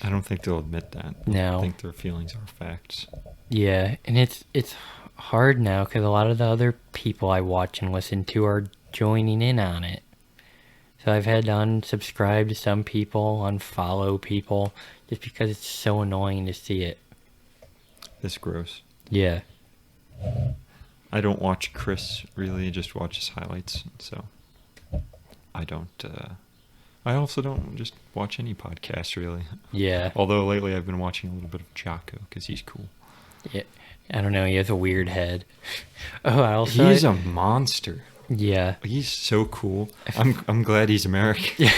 I don't think they'll admit that. No. I think their feelings are facts. Yeah, and it's hard now because a lot of the other people I watch and listen to are joining in on it. So I've had to unsubscribe to some people, unfollow people, just because it's so annoying to see it. It's gross. Yeah. I don't watch Chris, really. I just watch his highlights, so I don't... I also don't just watch any podcasts, really. Yeah. Although lately I've been watching a little bit of Jocko, because he's cool. Yeah. I don't know, he has a weird head. He's a monster. Yeah. He's so cool. I'm glad he's American. Yeah.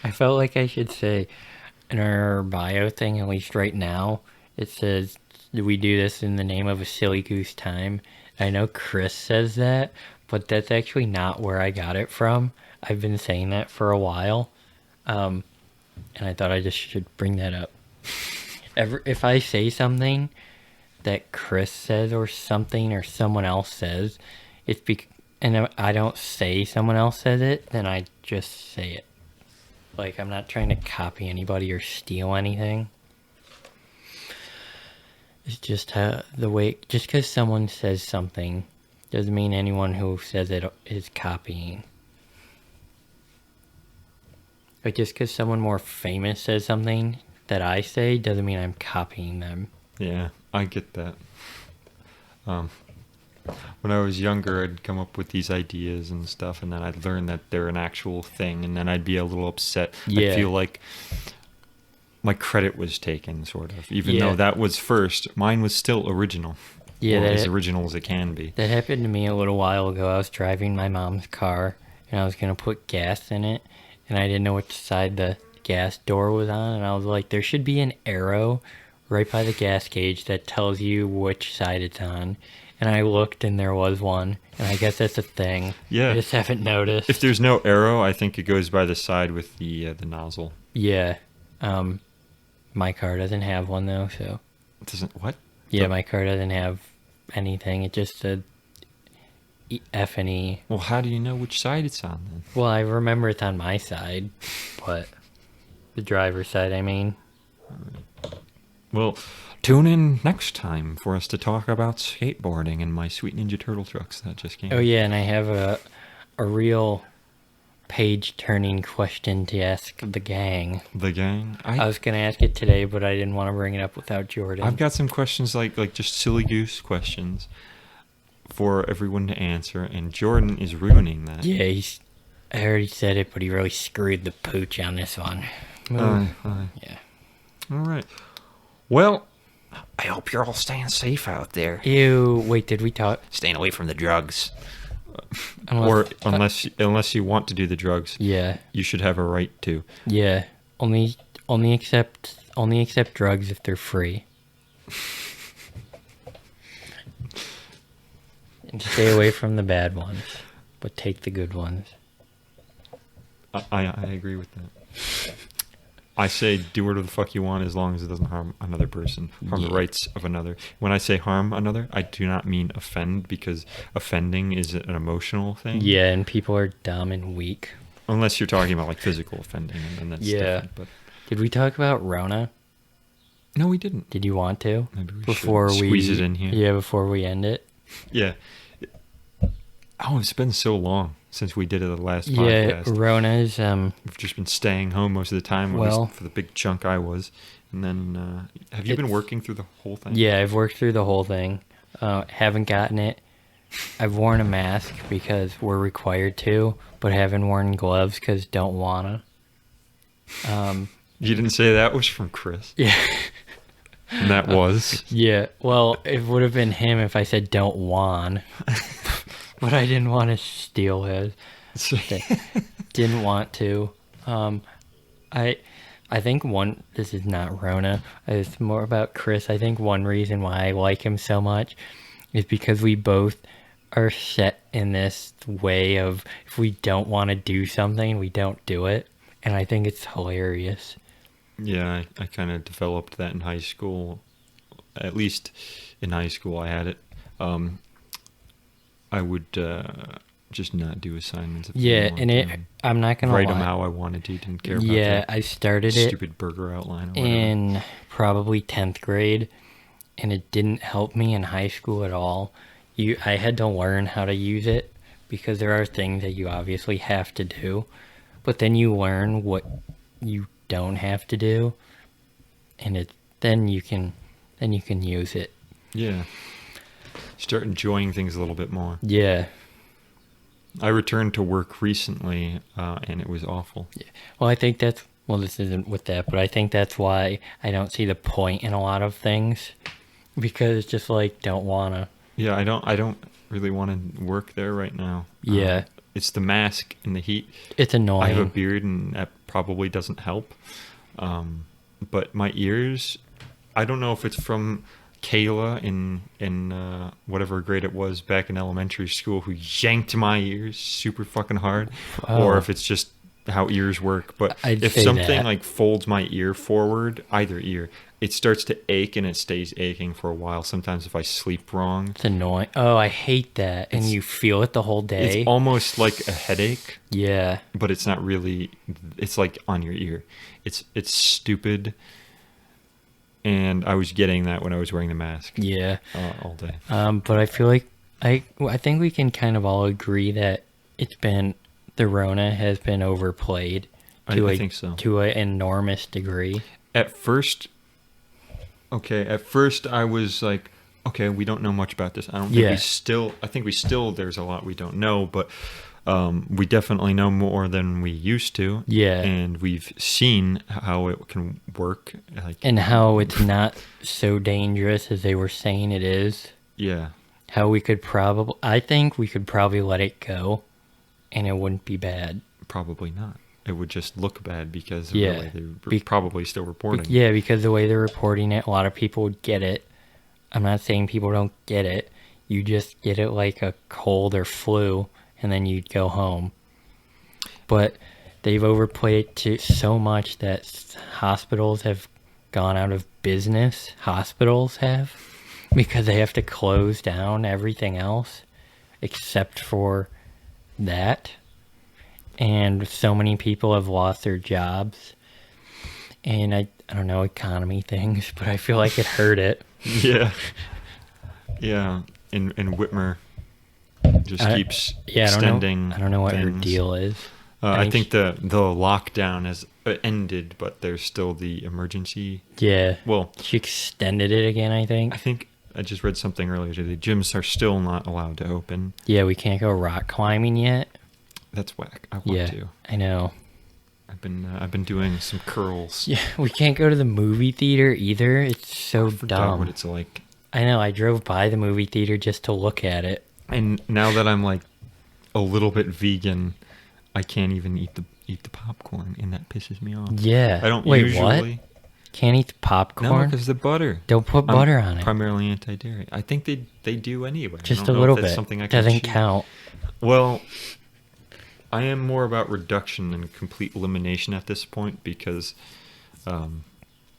I felt like I should say in our bio thing, at least right now, it says, we do this in the name of a silly goose time. I know Chris says that, but that's actually not where I got it from. I've been saying that for a while, and I thought I just should bring that up. If I say something that Chris says or something or someone else says, and if I don't say someone else says it, then I just say it. Like, I'm not trying to copy anybody or steal anything. It's just just because someone says something doesn't mean anyone who says it is copying. Like, just because someone more famous says something that I say doesn't mean I'm copying them. Yeah, I get that. When I was younger, I'd come up with these ideas and stuff, and then I'd learn that they're an actual thing, and then I'd be a little upset. Yeah. I'd feel like my credit was taken, sort of. Even though that was first, mine was still original. Yeah, or as original as it can be. That happened to me a little while ago. I was driving my mom's car, and I was going to put gas in it, and I didn't know which side the gas door was on, and I was like, there should be an arrow right by the gas gauge that tells you which side it's on. And I looked, and there was one, and I guess that's a thing. Yeah. I just haven't noticed. If there's no arrow, I think it goes by the side with the nozzle. Yeah. My car doesn't have one, though, so... It doesn't... What? Yeah, my car doesn't have anything. It just said F and E. Well, how do you know which side it's on, then? Well, I remember it's on my side, but... The driver's side, I mean. Well, Tune in next time for us to talk about skateboarding and my Sweet Ninja Turtle trucks that just came. Oh yeah, and I have a real page-turning question to ask the gang. The gang? I was gonna ask it today, but I didn't want to bring it up without Jordan. I've got some questions like just silly-goose questions for everyone to answer, and Jordan is ruining that. Yeah, I already said it, but he really screwed the pooch on this one. Yeah. All right. Well, I hope you're all staying safe out there. Ew, wait, did we talk? Staying away from the drugs. Unless you want to do the drugs, Yeah, you should have a right to. yeah. Only accept drugs if they're free. And stay away from the bad ones, but take the good ones. I agree with that. I say do whatever the fuck you want as long as it doesn't harm another person, harm the rights of another. When I say harm another, I do not mean offend, because offending is an emotional thing. Yeah, and people are dumb and weak. Unless you're talking about like physical offending, and then that's different. But Did we talk about Rona? no, we didn't. Did you want to? Maybe we Before should squeeze it in here. Yeah, before we end it. Yeah. Oh, it's been so long since we did it the last Yeah, podcast. Rona's We've just been staying home most of the time, at Well- least for the big chunk I was. And then, have you been It's- working through the whole thing? Yeah, I've worked through the whole thing. Haven't gotten it. I've worn a mask because we're required to, but haven't worn gloves because don't wanna. You didn't say that was from Chris. Yeah. And that was. Yeah, well, it would have been him if I said don't want. But I didn't want to steal his. Didn't want to. I think this is not Rona. It's more about Chris. I think one reason why I like him so much is because we both are set in this way of if we don't want to do something, we don't do it. And I think it's hilarious. Yeah, I kind of developed that in high school. At least in high school, I had it. I would just not do assignments. If Yeah, I and I'm not going to lie. write them how I wanted to. Didn't care about Yeah, that I started it stupid burger outline or whatever. in probably 10th grade, and it didn't help me in high school at all. I had to learn how to use it because there are things that you obviously have to do, but then you learn what you don't have to do, and then you can use it. Yeah. Start enjoying things a little bit more. Yeah. I returned to work recently, and it was awful. Well, I think this isn't with that, but I think that's why I don't see the point in a lot of things, because it's just like, don't wanna. Yeah, I don't really want to work there right now. Yeah. It's the mask and the heat. It's annoying. I have a beard, and that probably doesn't help. But my ears, I don't know if it's from Kayla in whatever grade it was back in elementary school, who yanked my ears super fucking hard, or if it's just how ears work. But I'd if say something that. like folds my ear forward, either ear, it starts to ache, and it stays aching for a while. Sometimes if I sleep wrong, It's annoying. Oh, I hate that. And you feel it the whole day. it's almost like a headache, Yeah. but it's not really. It's like on your ear. It's stupid. And I was getting that when I was wearing the mask Yeah. all day. But I feel like I think we can kind of all agree that the Rona has been overplayed I think so. to an enormous degree. At first I was like, okay, we don't know much about this. I think we still there's a lot we don't know, but we definitely know more than we used to. Yeah. And we've seen how it can work. And how it's not so dangerous as they were saying it is. Yeah. How I think we could probably let it go and it wouldn't be bad. Probably not. It would just look bad because of Yeah. the way they're probably still reporting. Yeah, because the way they're reporting it, a lot of people would get it. I'm not saying people don't get it. You just get it like a cold or flu, and then you'd go home. But they've overplayed it so much that hospitals have gone out of business. Hospitals have. Because they have to close down everything else except for that. And so many people have lost their jobs. and I don't know, economy things, but I feel like it hurt it. Yeah. Yeah. And Whitmer just keeps extending. I don't know what her things. deal is. I think the lockdown has ended, but there's still the emergency. Yeah. Well, she extended it again, I think. I think I just read something earlier today. Gyms are still not allowed to open. Yeah, we can't go rock climbing yet. That's whack. I want to. I know. I've been doing some curls. Yeah, we can't go to the movie theater either. It's so dumb. What it's like. I know. I drove by the movie theater just to look at it. And now that I'm like a little bit vegan, I can't even eat the popcorn, and that pisses me off. Yeah. I don't Wait, usually. What? Can't eat the popcorn? No, because the butter. Don't put butter on it. Primarily anti-dairy. I think they do anyway. Just a little bit. Something I can doesn't cheat. count. Well, I am more about reduction than complete elimination at this point because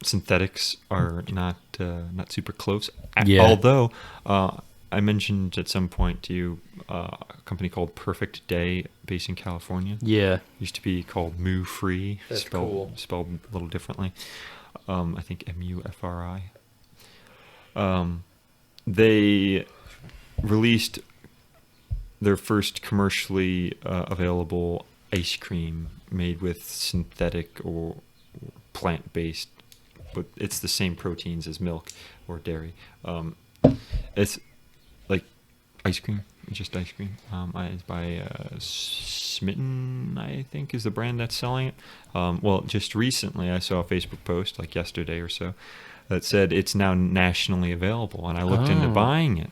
synthetics are not super close. Yeah. Although I mentioned at some point to you a company called Perfect Day based in California. Yeah. Used to be called Moo Free. That's cool. Spelled a little differently. I think MUFRI. They released their first commercially available ice cream made with synthetic or plant-based, but it's the same proteins as milk or dairy. It's like ice cream, just ice cream. It's by Smitten, I think, is the brand that's selling it. Well, just recently I saw a Facebook post, like yesterday or so, that said it's now nationally available, and I looked into buying it.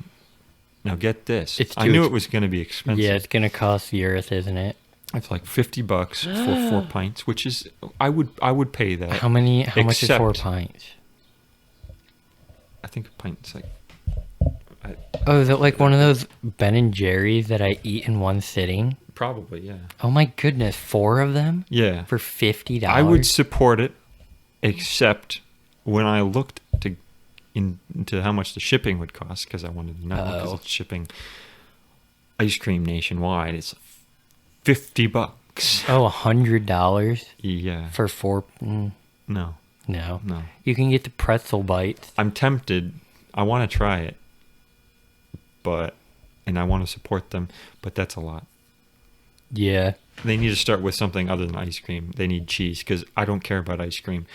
Now get this. I knew it was going to be expensive. Yeah, it's going to cost the earth, isn't it? It's like $50 for 4 pints, which is I would pay that. How much is 4 pints? I think a pint's like is it like one of those Ben and Jerry's that I eat in one sitting? Probably, yeah. Oh my goodness, 4 of them? Yeah. For $50? I would support it, except when I looked into how much the shipping would cost, because I wanted to know, because it's shipping ice cream nationwide. It's $50. Oh, $100? Yeah. For 4? No. You can get the pretzel bites. I'm tempted. I want to try it, and I want to support them, but that's a lot. Yeah. They need to start with something other than ice cream. They need cheese, because I don't care about ice cream.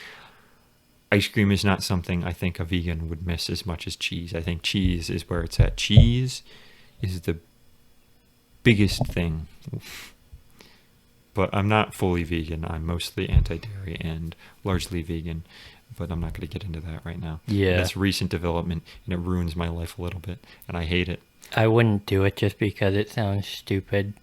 Ice cream is not something I think a vegan would miss as much as cheese. I think cheese is where it's at. Cheese is the biggest thing. But I'm not fully vegan. I'm mostly anti-dairy and largely vegan. But I'm not going to get into that right now. Yeah. That's recent development, and it ruins my life a little bit, and I hate it. I wouldn't do it just because it sounds stupid.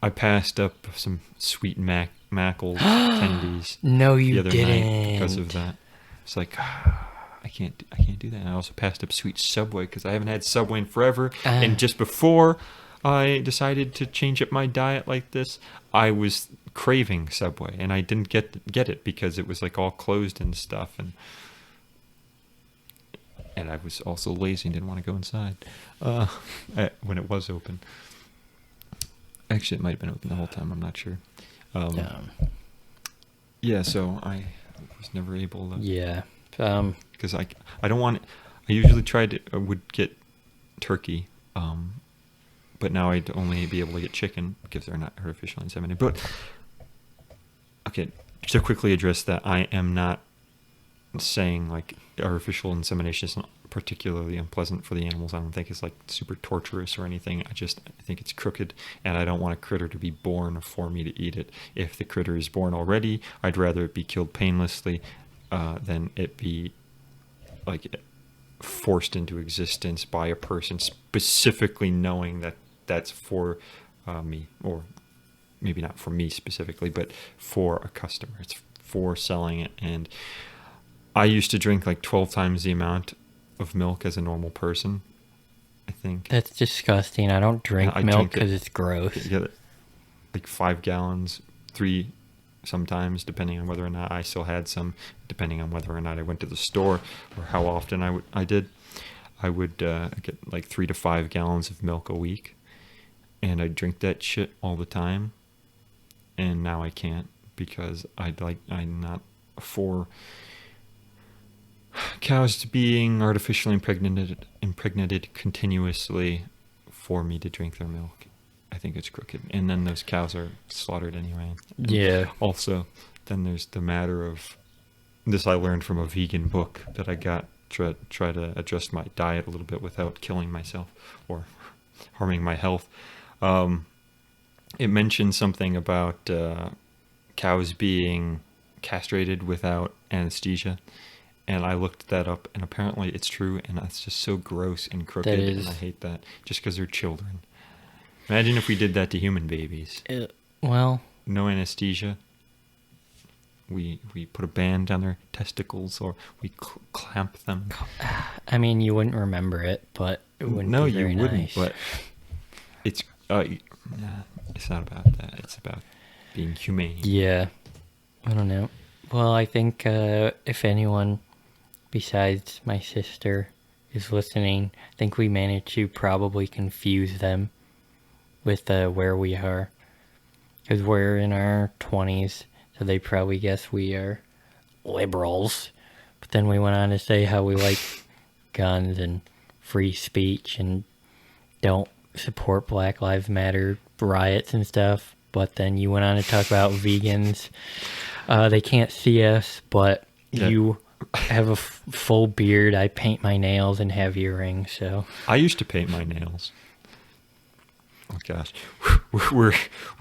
I passed up some sweet Mackles candies. No, you the other night because of that. It's like I can't do that. And I also passed up sweet Subway because I haven't had Subway in forever. And just before I decided to change up my diet like this, I was craving Subway, and I didn't get it because it was like all closed and stuff, and I was also lazy and didn't want to go inside when it was open. Actually, it might have been open the whole time. I'm not sure. Yeah, so I was never able to. Yeah. Because I don't want. I usually would get turkey, but now I'd only be able to get chicken because they're not artificially inseminated. But okay, to quickly address that, I am not saying like artificial insemination is not particularly unpleasant for the animals. I don't think it's like super torturous or anything. I think it's crooked, and I don't want a critter to be born for me to eat it. If the critter is born already, I'd rather it be killed painlessly than it be like forced into existence by a person specifically knowing that that's for me, or maybe not for me specifically, but for a customer. It's for selling it. And I used to drink like 12 times the amount of milk as a normal person, I think. That's disgusting. I don't drink milk because it's gross. Yeah, like 5 gallons, 3 sometimes, depending on whether or not I still had some, depending on whether or not I went to the store or how often I did. I would get like 3 to 5 gallons of milk a week, and I drink that shit all the time. And now I can't because I'm not for cows being artificially impregnated continuously for me to drink their milk. I think it's crooked. And then those cows are slaughtered anyway. And Yeah. also, then there's the matter of this I learned from a vegan book that I got try to adjust my diet a little bit without killing myself or harming my health. It mentioned something about cows being castrated without anesthesia. And I looked that up, and apparently it's true, and that's just so gross and crooked, and I hate that, just because they're children. Imagine if we did that to human babies. Well... No anesthesia. We put a band on their testicles, or we clamp them. I mean, you wouldn't remember it, but it wouldn't be very you wouldn't, nice. but it's not about that. It's about being humane. Yeah. I don't know. Well, I think if anyone besides my sister is listening, I think we managed to probably confuse them with where we are. Because we're in our 20s, so they probably guess we are liberals. But then we went on to say how we like guns and free speech and don't support Black Lives Matter riots and stuff. But then you went on to talk about vegans. They can't see us, but you have a full beard. I paint my nails and have earrings, so... I used to paint my nails. Oh gosh, we're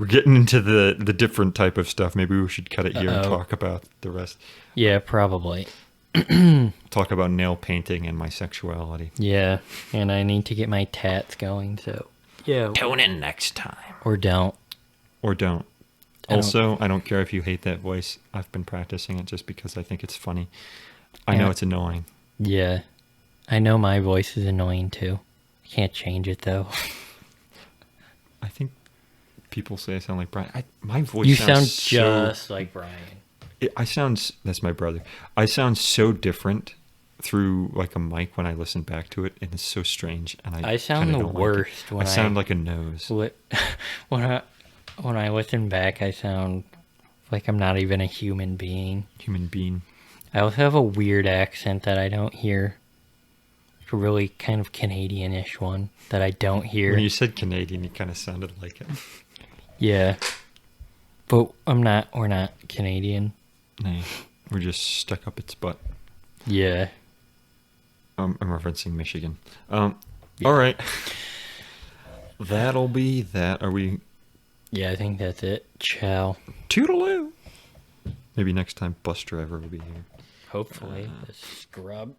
getting into the different type of stuff. Maybe we should cut it here and talk about the rest. Yeah, probably. Talk about nail painting and my sexuality. Yeah, and I need to get my tats going, so... Yeah. Tune in next time. Or don't. Or don't. Also, I don't care if you hate that voice. I've been practicing it just because I think it's funny. I know it's annoying. Yeah. I know my voice is annoying too. Can't change it though. I think people say I sound like Brian. My voice You sounds sound just like Brian. That's my brother. I sound so different through like a mic when I listen back to it, and it's so strange. And I sound the worst when I sound like a nose. When I listen back, I sound like I'm not even a human being. Human being. I also have a weird accent that I don't hear. It's a really kind of Canadian-ish one that I don't hear. When you said Canadian, you kind of sounded like it. Yeah. But we're not Canadian. No, we're just stuck up its butt. Yeah. I'm referencing Michigan. All right. That'll be that. Are we... Yeah, I think that's it. Ciao. Toodaloo. Maybe next time bus driver will be here. Hopefully. The scrub.